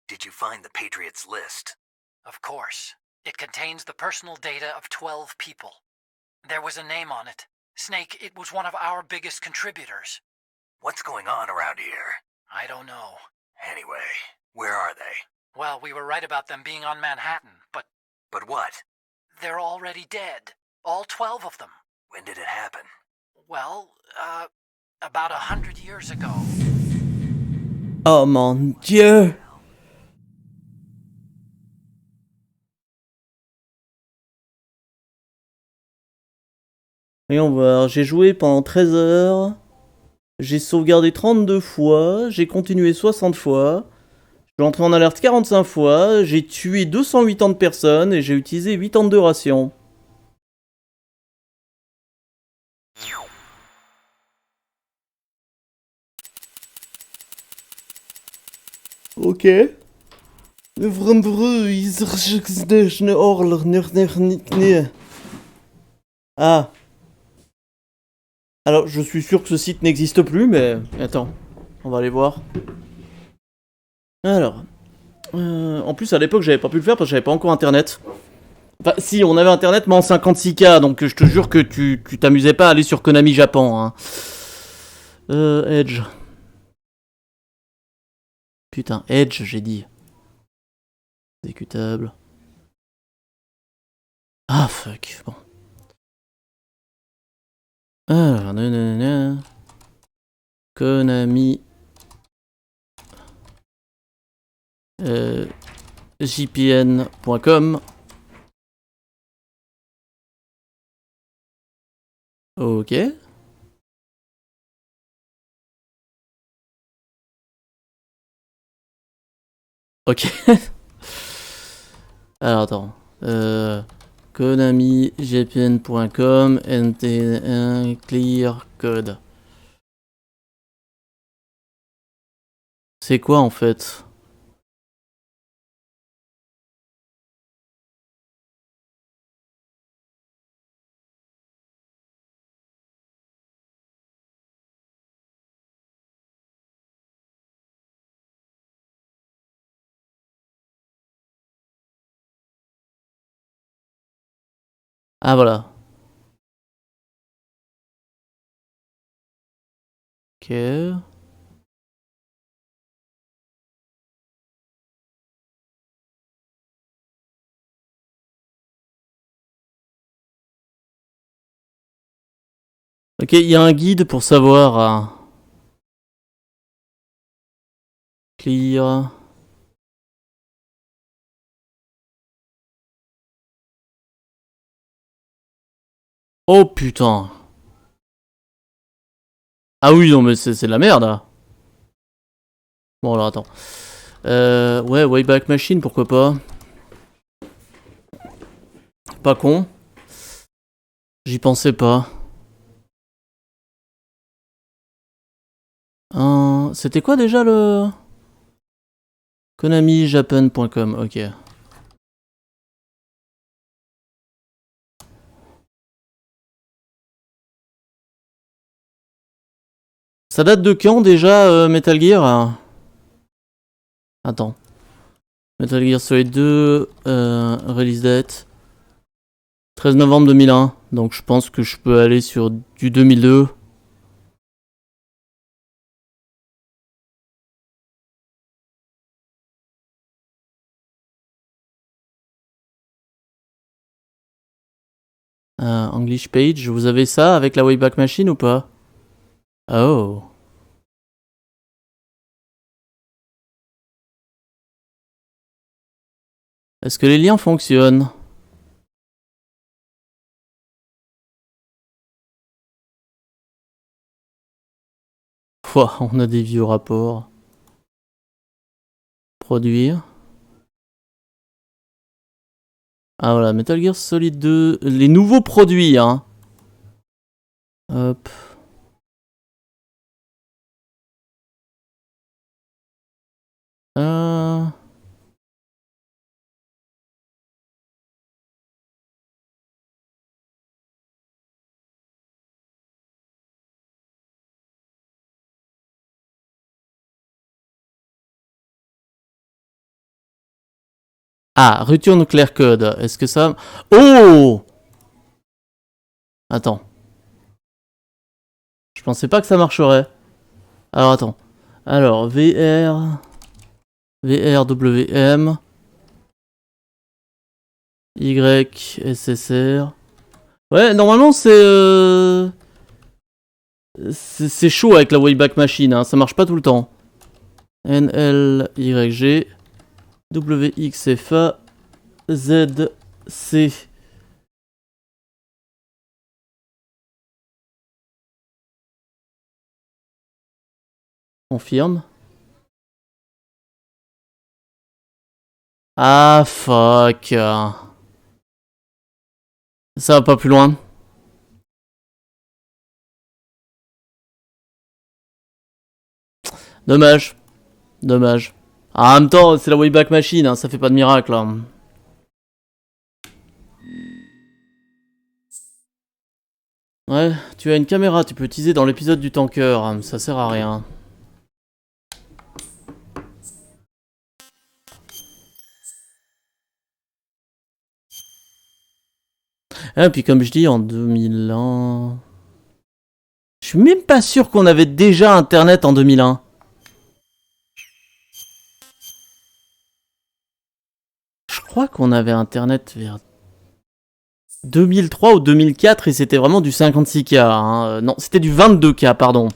Did you find the Patriots list? Of course. It contains the personal data of 12 people. There was a name on it. Snake, it was one of our biggest contributors. What's going on around here? I don't know. Anyway, where are they? Well, we were right about them being on Manhattan, but... But what? They're already dead. All 12 of them. When did it happen? Well, about 100 years ago. Oh mon Dieu! Voyons voir, j'ai joué pendant 13 heures. J'ai sauvegardé 32 fois. J'ai continué 60 fois. Je suis entré en alerte 45 fois. J'ai tué 280 personnes et j'ai utilisé 82 rations. Ok. Ah. Alors, je suis sûr que ce site n'existe plus, mais... Attends, on va aller voir. Alors... en plus, à l'époque, j'avais pas pu le faire parce que j'avais pas encore internet. Enfin, si, on avait internet, mais en 56K, donc je te jure que tu t'amusais pas à aller sur Konami Japan. Hein. Edge. Putain, Edge, j'ai dit. Exécutable. Ah, fuck, bon. Alors, nanana. Konami. JPN.com. Ok. Ok. Alors attends. Konami JPN.com NT1 clear code. C'est quoi en fait? Ah voilà. Ok. Ok, il y a un guide pour savoir. Clear. Oh putain. Ah oui, non mais c'est de la merde. Hein. Bon alors attends. Ouais, Wayback Machine, pourquoi pas. Pas con. J'y pensais pas. C'était quoi déjà le... KonamiJapan.com, ok. Ça date de quand déjà Metal Gear? Attends. Metal Gear Solid 2, release date 13 novembre 2001. Donc je pense que je peux aller sur du 2002. English Page, vous avez ça avec la Wayback Machine ou pas? Oh. Est-ce que les liens fonctionnent? Pouah, on a des vieux rapports. Produire. Ah voilà, Metal Gear Solid 2. Les nouveaux produits, hein. Hop. Ah, Return Clear Code. Est-ce que ça... Oh! Attends. Je pensais pas que ça marcherait. Alors attends. Alors, VR... VRWM... YSSR... Ouais, normalement c'est chaud avec la Wayback Machine, hein. Ça marche pas tout le temps. NLYG... WXFA... ZC... Confirme. Ah, fuck. Ça va pas plus loin. Dommage. Dommage. Ah, en même temps, c'est la Wayback Machine, hein, ça fait pas de miracle. Hein. Ouais, tu as une caméra, tu peux utiliser dans l'épisode du tanker, hein, ça sert à rien. Et puis comme je dis, en 2001... Je suis même pas sûr qu'on avait déjà Internet en 2001. Je crois qu'on avait Internet vers 2003 ou 2004 et c'était vraiment du 56K. Hein. Non, c'était du 22K, pardon.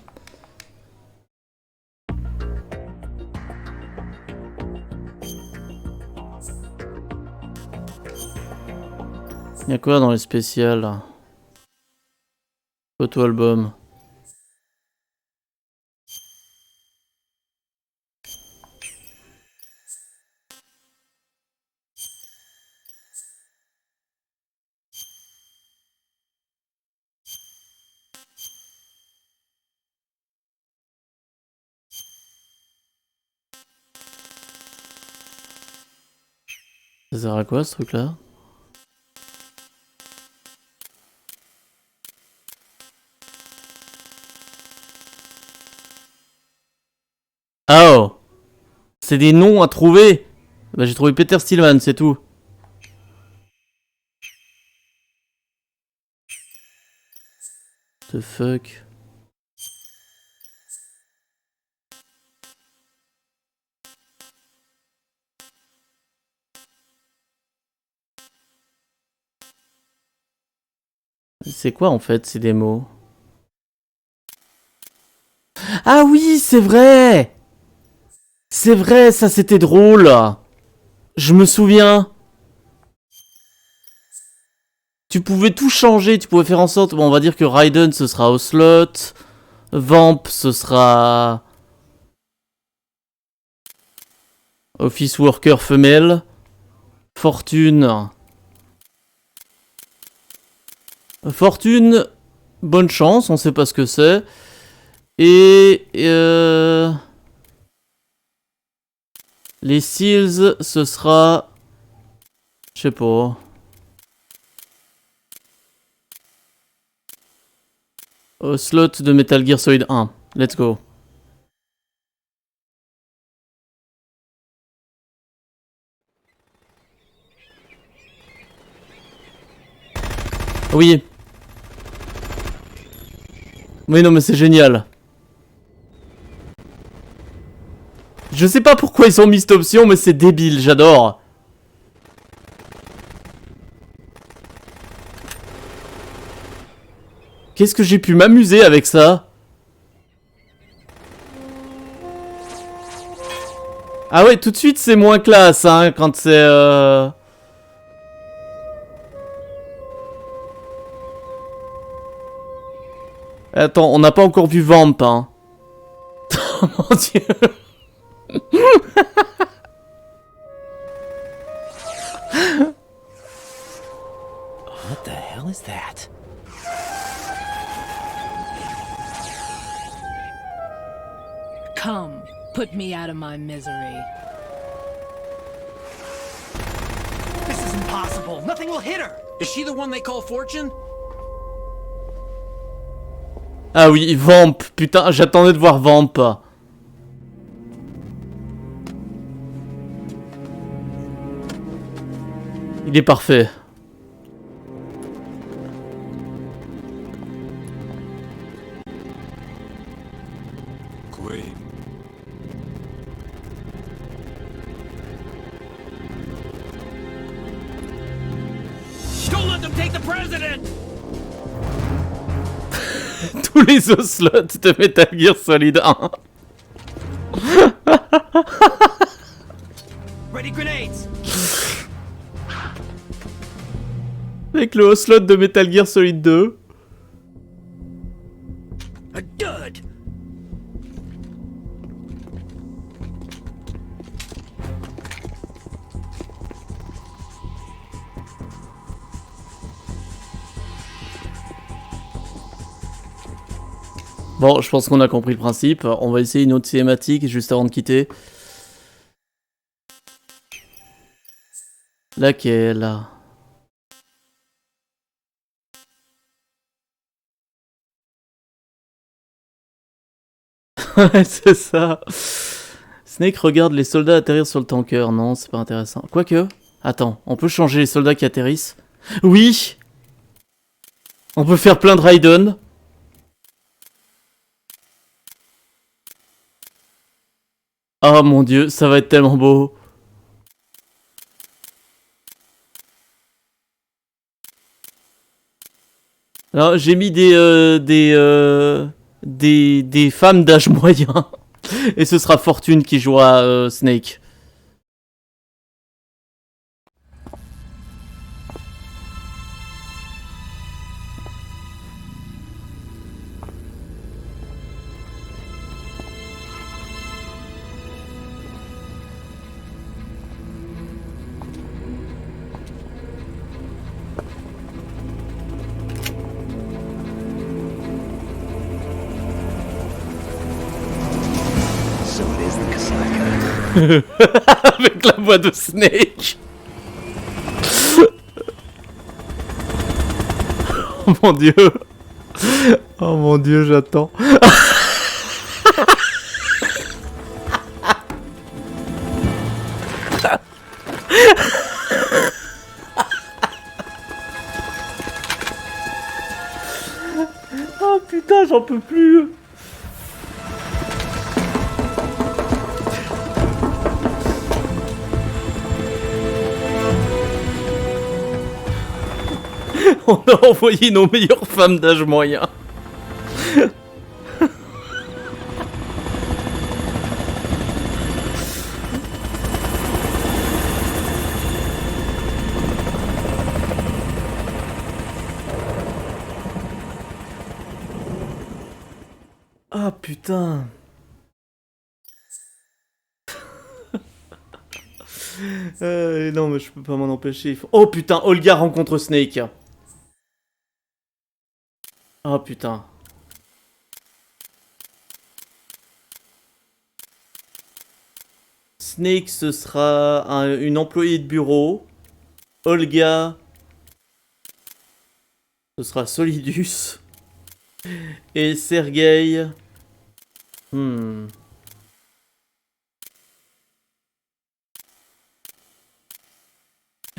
Y'a quoi dans les spéciales? Photo album. Ça sert à quoi ce truc là? Oh! C'est des noms à trouver! Bah j'ai trouvé Peter Stillman, c'est tout. The fuck? C'est quoi en fait ces démos? Ah oui, c'est vrai! C'est vrai, ça c'était drôle! Je me souviens! Tu pouvais tout changer, tu pouvais faire en sorte... Bon, on va dire que Raiden ce sera Ocelot, Vamp ce sera... Office Worker femelle, Fortune... Fortune, bonne chance, on sait pas ce que c'est. Et les Seals, ce sera... Je sais pas. Au slot de Metal Gear Solid 1. Let's go. Oui. Oui, non, mais c'est génial. Je sais pas pourquoi ils ont mis cette option, mais c'est débile, j'adore. Qu'est-ce que j'ai pu m'amuser avec ça? Ah ouais, tout de suite c'est moins classe, hein, quand c'est... Attends, on n'a pas encore vu Vamp, hein. Oh mon dieu. What the hell is that? Come, put me out of my misery. This is impossible. Nothing will hit her. Is she the one they call Fortune? Ah oui, Vamp. Putain, j'attendais de voir Vamp. Il est parfait. Queen. Don't let them take the president. Tous les oslots de Metal Gear Solid 1. Ready grenades. Avec le oslot de Metal Gear Solid 2. A dud. Bon, je pense qu'on a compris le principe. On va essayer une autre cinématique juste avant de quitter. Laquelle? Ouais, c'est ça. Snake regarde les soldats atterrir sur le tanker. Non, c'est pas intéressant. Quoique... Attends, on peut changer les soldats qui atterrissent? Oui! On peut faire plein de Raiden. Oh mon dieu, ça va être tellement beau. Alors, j'ai mis des femmes d'âge moyen. Et ce sera Fortune qui jouera Snake. Avec la voix de Snake. Oh mon dieu. Oh mon dieu, j'attends. Oh putain, j'en peux plus. On a envoyé nos meilleures femmes d'âge moyen. Ah putain. Non mais je peux pas m'en empêcher. Oh putain, Olga rencontre Snake. Oh putain. Snake, ce sera une employée de bureau. Olga, ce sera Solidus. Et Sergei...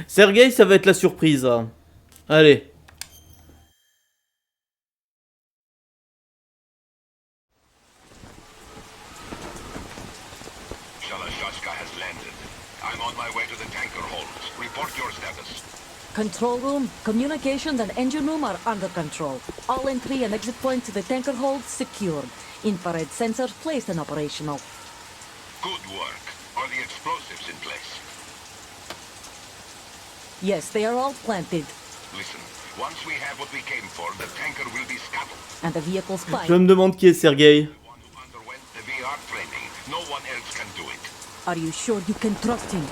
Sergei, ça va être la surprise. Allez. Control room, communications and engine room are under control. All entry and exit points to the tanker hold secured. Infrared sensors placed and operational. Good work. Are the explosives in place? Yes, they are all planted. Listen, once we have what we came for, the tanker will be scuttled. And the vehicle spy. Je me demande qui est Sergei. The VR training. No one else can do it. Are you sure you can trust him?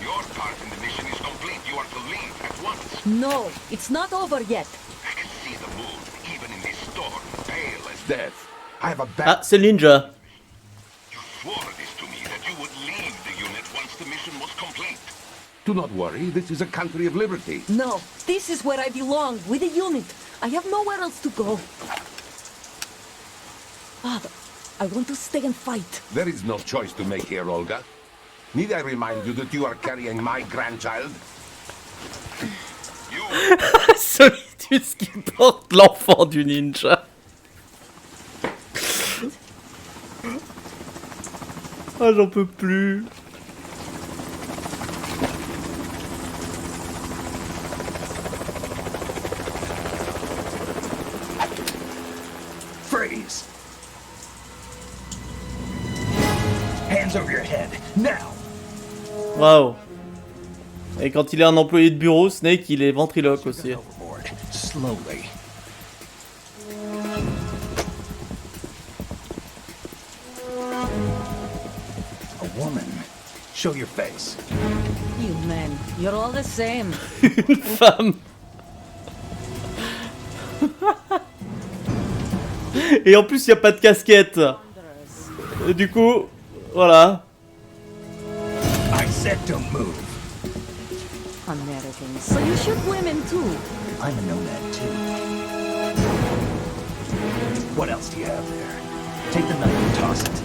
Your part in the mission is complete. You are to leave at once. No, it's not over yet. I can see the moon, even in this storm, pale as death. I have a Ah, c'est le ninja. You swore this to me that you would leave the unit once the mission was complete. Do not worry, this is a country of liberty. No, this is where I belong, with the unit. I have nowhere else to go. Father, I want to stay and fight. There is no choice to make here, Olga. Need I remind you that you are carrying my grandchild? Solidus qui porte l'enfant du ninja. Ah, j'en peux plus. Freeze! Hands over your head, now! Waouh. Et quand il est un employé de bureau, Snake, il est ventriloque aussi. Slowly. A woman. Show your face. You men, you're all the same. Une femme. Et en plus, il n'y a pas de casquette. Et du coup, voilà. I said don't move. Americans. So you shoot women too. I'm a nomad too. What else do you have there? Take the knife and toss it.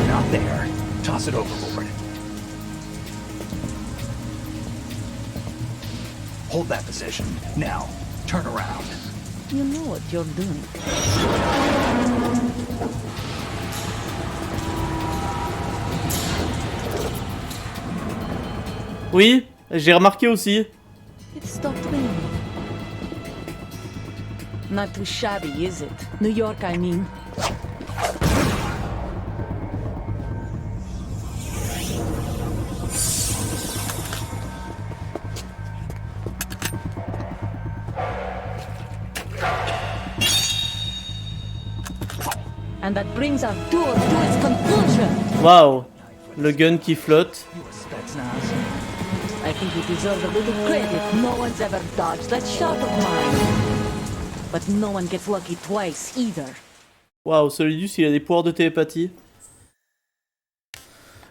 Not there. Toss it overboard. Hold that position. Now, turn around. You know what you're doing. Oui, j'ai remarqué aussi. It stopped raining. Not too shabby, is it? New York, I mean. And that brings our tour to its conclusion. Waouh, le gun qui flotte. I think you deserve a little credit. No one's ever dodged that shot of mine. But no one gets lucky twice either. Waouh, Solidus, il a des pouvoirs de télépathie.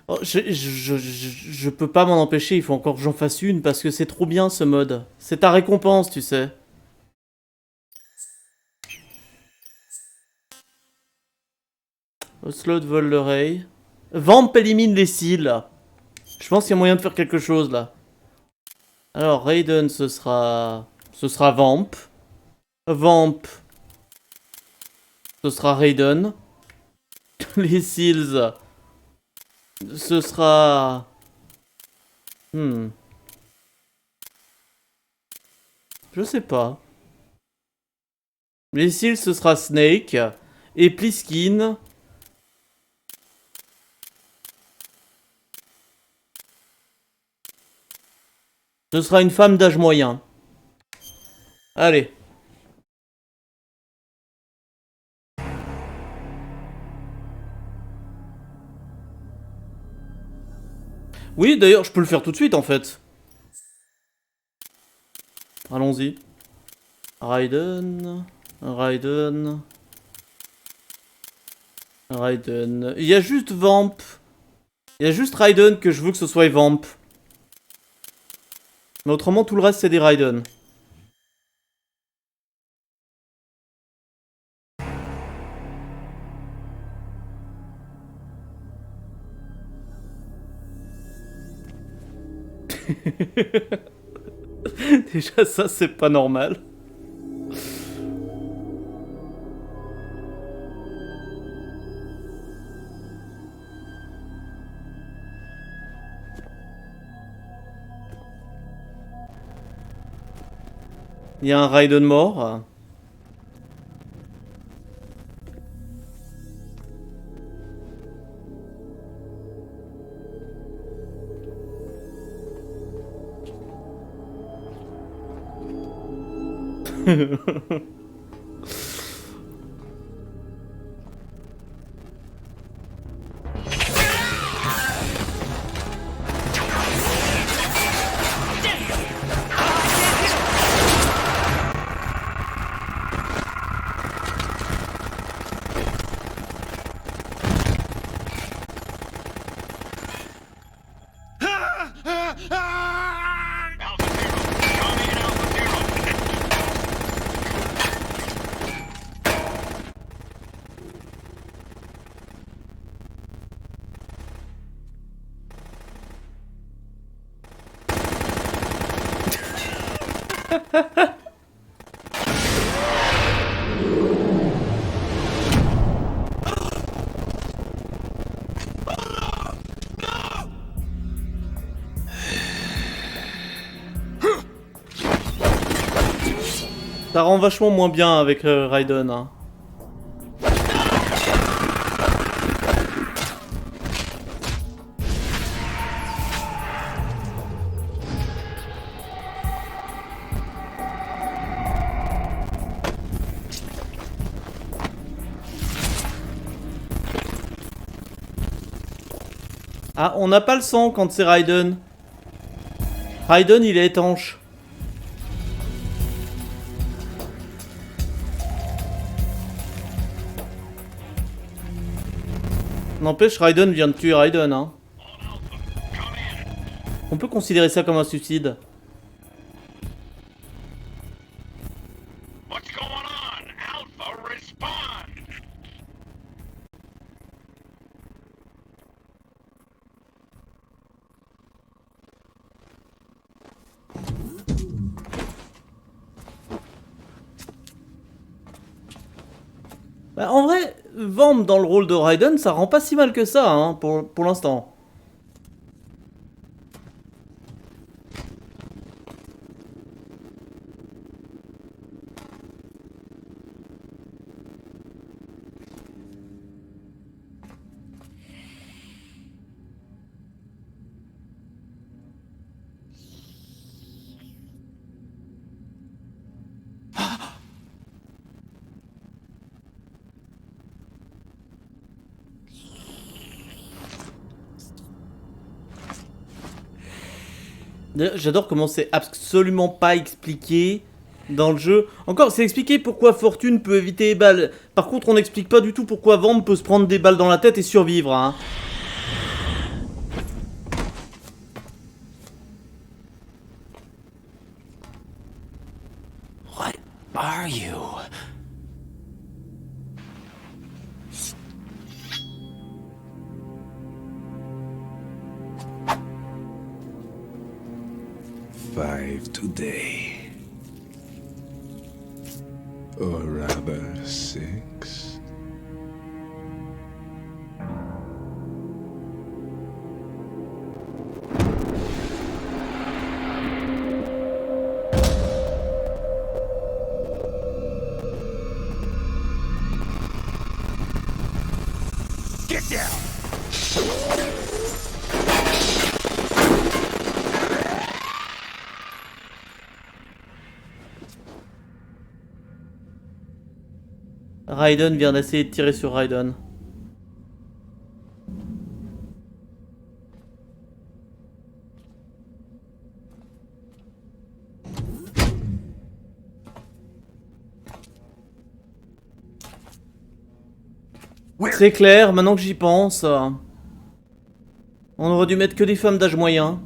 Oh, je peux pas m'en empêcher, il faut encore que j'en fasse une parce que c'est trop bien ce mode. C'est ta récompense, tu sais. Ocelot vole l'oreille. Vamp élimine les cils. Je pense qu'il y a moyen de faire quelque chose là. Alors Raiden ce sera Vamp. Vamp ce sera Raiden. Les cils ce sera je sais pas. Les cils ce sera Snake. Et Pliskin ce sera une femme d'âge moyen. Allez. Oui, d'ailleurs, je peux le faire tout de suite, en fait. Allons-y. Raiden. Raiden. Raiden. Il y a juste Vamp. Il y a juste Raiden que je veux que ce soit Vamp. Mais autrement, tout le reste, c'est des Raiden. Déjà, ça, c'est pas normal. Il y a un Raiden mort. Ça rend vachement moins bien avec Raiden. Hein. Ah, on n'a pas le sang quand c'est Raiden. Raiden, il est étanche. N'empêche, Raiden vient de tuer Raiden, hein. On peut considérer ça comme un suicide. Bah, en vrai, Vamp dans le rôle de Raiden, ça rend pas si mal que ça, hein, pour l'instant. J'adore comment c'est absolument pas expliqué dans le jeu. Encore, c'est expliqué pourquoi Fortune peut éviter les balles. Par contre, on n'explique pas du tout pourquoi Vamp peut se prendre des balles dans la tête et survivre, hein. What are you? Five today. Or rather, 6. Get down! Raiden vient d'essayer de tirer sur Raiden. C'est clair, maintenant que j'y pense. On aurait dû mettre que des femmes d'âge moyen.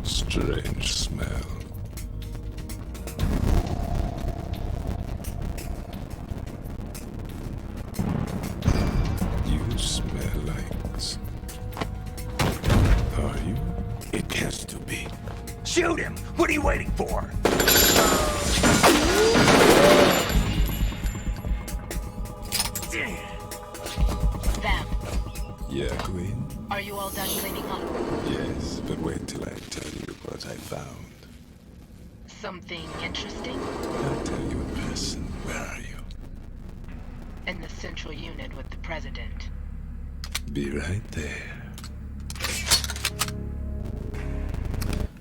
Strange smell. You smell like... Are you? It has to be. Shoot him! What are you waiting for? Vamp, Yeah, Queen? are you all done cleaning up? Yes, but wait till I tell you what I found. Something interesting? I'll tell you in person. Where are you? In the central unit with the president. Be right there.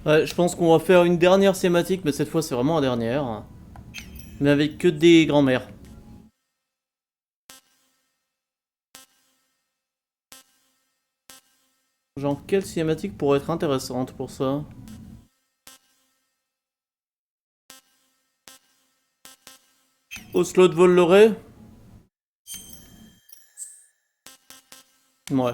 Ouais, je pense qu'on va faire une dernière cinématique, mais cette fois c'est vraiment la dernière. Mais avec que des grands-mères. Genre, quelle cinématique pourrait être intéressante pour ça? Oslo de Volleré? Ouais.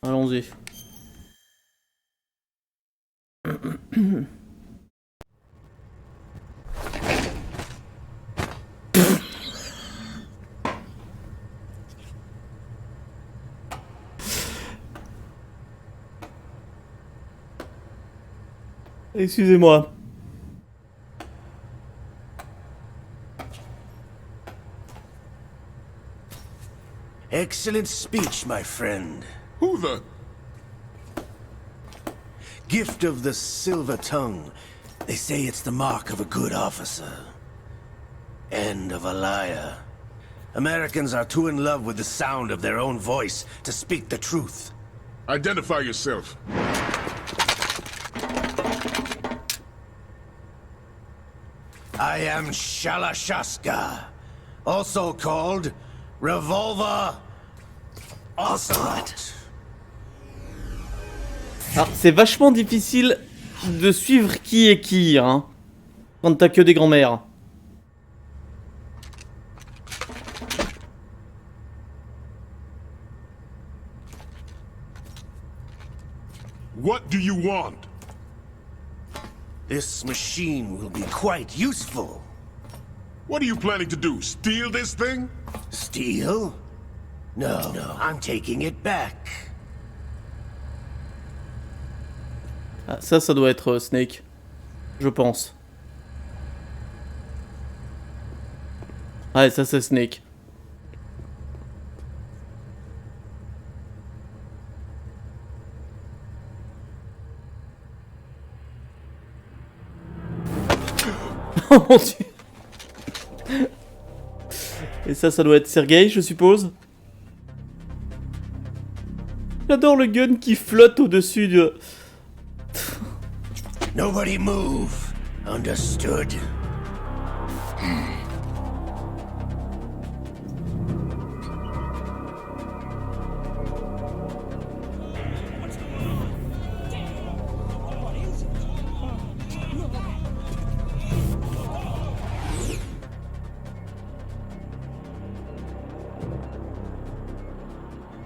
Allons-y. Excusez-moi. excellent speech, my friend. Who the... Gift of the silver tongue. They say it's the mark of a good officer. End of a liar. Americans are too in love with the sound of their own voice to speak the truth. Identify yourself. I am Shalashaska, also called Revolver Ocelot. Alors, c'est vachement difficile de suivre qui est qui, hein, quand t'as que des grands-mères. What do you want? This machine will be quite useful. What are you planning to do? Steal this thing? Steal? No, I'm taking it back. Ah, ça doit être Snake. Je pense. Ouais, ça c'est Snake. Oh mon dieu. Et ça doit être Sergei, je suppose. J'adore le gun qui flotte au-dessus de... Nobody move. Understood.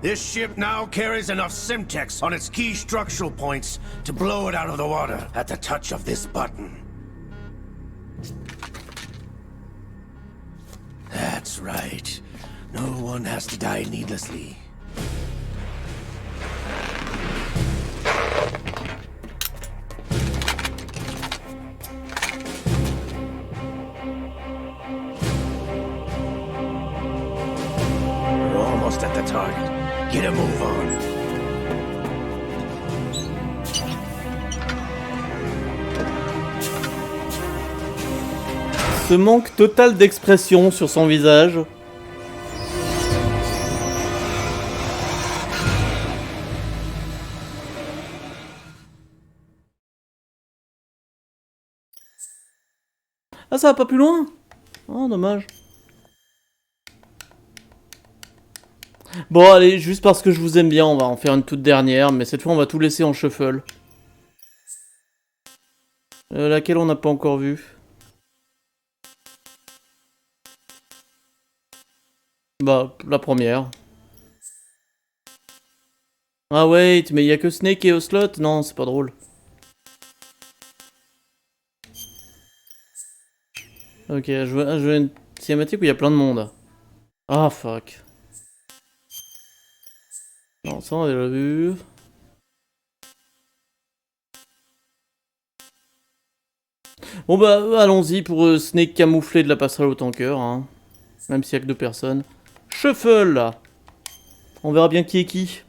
This ship now carries enough Simtex on its key structural points to blow it out of the water at the touch of this button. That's right. No one has to die needlessly. We're almost at the target. Get a move on. Ce manque total d'expression sur son visage. Ah, ça va pas plus loin? Oh, dommage. Bon, allez, juste parce que je vous aime bien, on va en faire une toute dernière, mais cette fois on va tout laisser en shuffle. Laquelle on n'a pas encore vue? Bah, la première. Ah wait, mais il y a que Snake et Ocelot? Non, c'est pas drôle. Ok, je veux une cinématique où il y a plein de monde. Ah fuck. Non, ça on a déjà vu. Bon bah, allons-y pour Snake camouflé de la passerelle au tanker, hein. Même s'il y a que 2 personnes. Shuffle là. On verra bien qui est qui.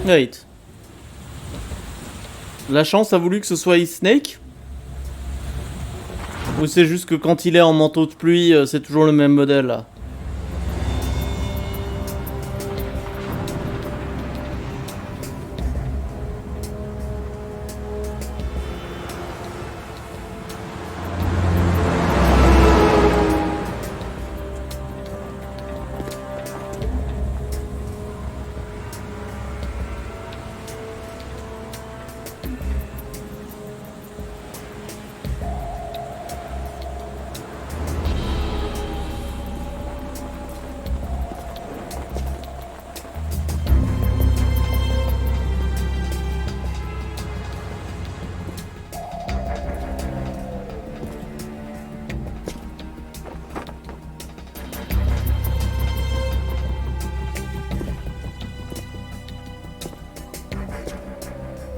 Wait. La chance a voulu que ce soit Snake? Ou c'est juste que quand il est en manteau de pluie, c'est toujours le même modèle là?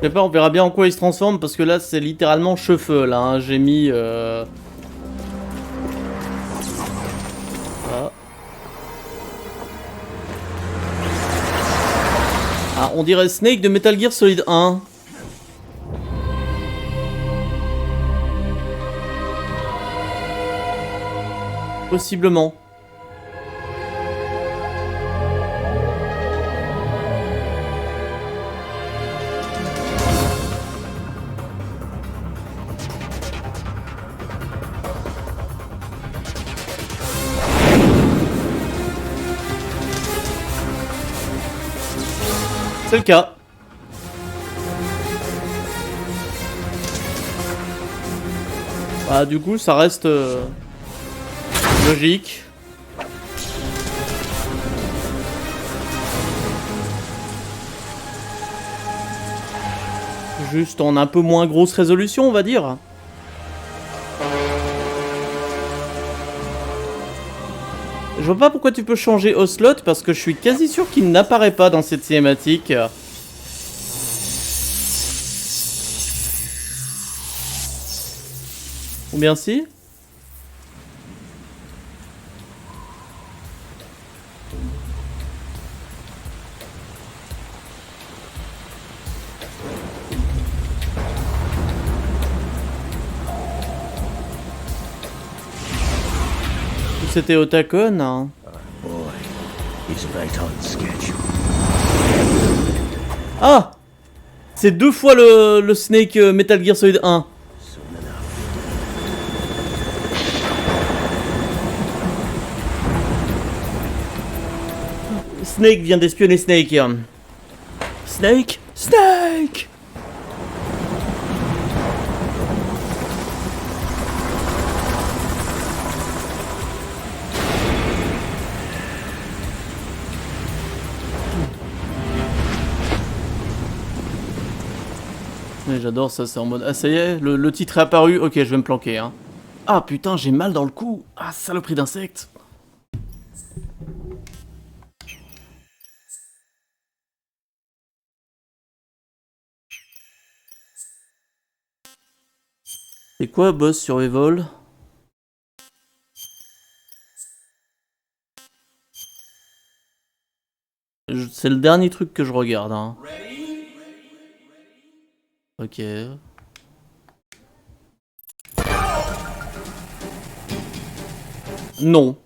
Je sais pas, on verra bien en quoi il se transforme parce que là c'est littéralement cheveux là. Hein. J'ai mis. Voilà. Ah, on dirait Snake de Metal Gear Solid 1. Possiblement. C'est le cas. Bah du coup ça reste logique. Juste en un peu moins grosse résolution on va dire. Je vois pas pourquoi tu peux changer Ocelot parce que je suis quasi sûr qu'il n'apparaît pas dans cette cinématique. Ou bien si? C'était Otakon, hein. Ah! C'est 2 fois le Snake Metal Gear Solid 1. Snake vient d'espionner Snake. Snake? Snake! Mais j'adore ça, c'est en mode... Ah ça y est, le titre est apparu, ok je vais me planquer hein. Ah putain j'ai mal dans le cou. Ah saloperie d'insecte. C'est quoi boss survival? C'est le dernier truc que je regarde hein. Ok. Non.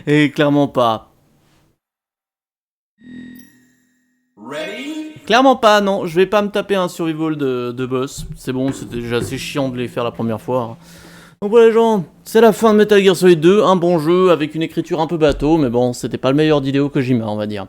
Et clairement pas. Clairement pas, non. Je vais pas me taper un survival de boss. C'est bon, c'était déjà assez chiant de les faire la première fois. Donc voilà les gens, c'est la fin de Metal Gear Solid 2. Un bon jeu avec une écriture un peu bateau. Mais bon, c'était pas le meilleur d'Hideo Kojima, on va dire.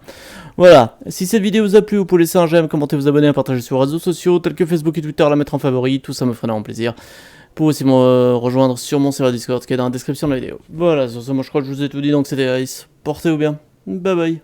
Voilà, si cette vidéo vous a plu, vous pouvez laisser un j'aime, commenter, vous abonner, partager sur les réseaux sociaux tels que Facebook et Twitter, la mettre en favori, tout ça me ferait énormément plaisir. Vous pouvez aussi me rejoindre sur mon serveur Discord qui est dans la description de la vidéo. Voilà, sur ce, moi je crois que je vous ai tout dit, donc c'était Ice. Portez-vous bien, bye bye.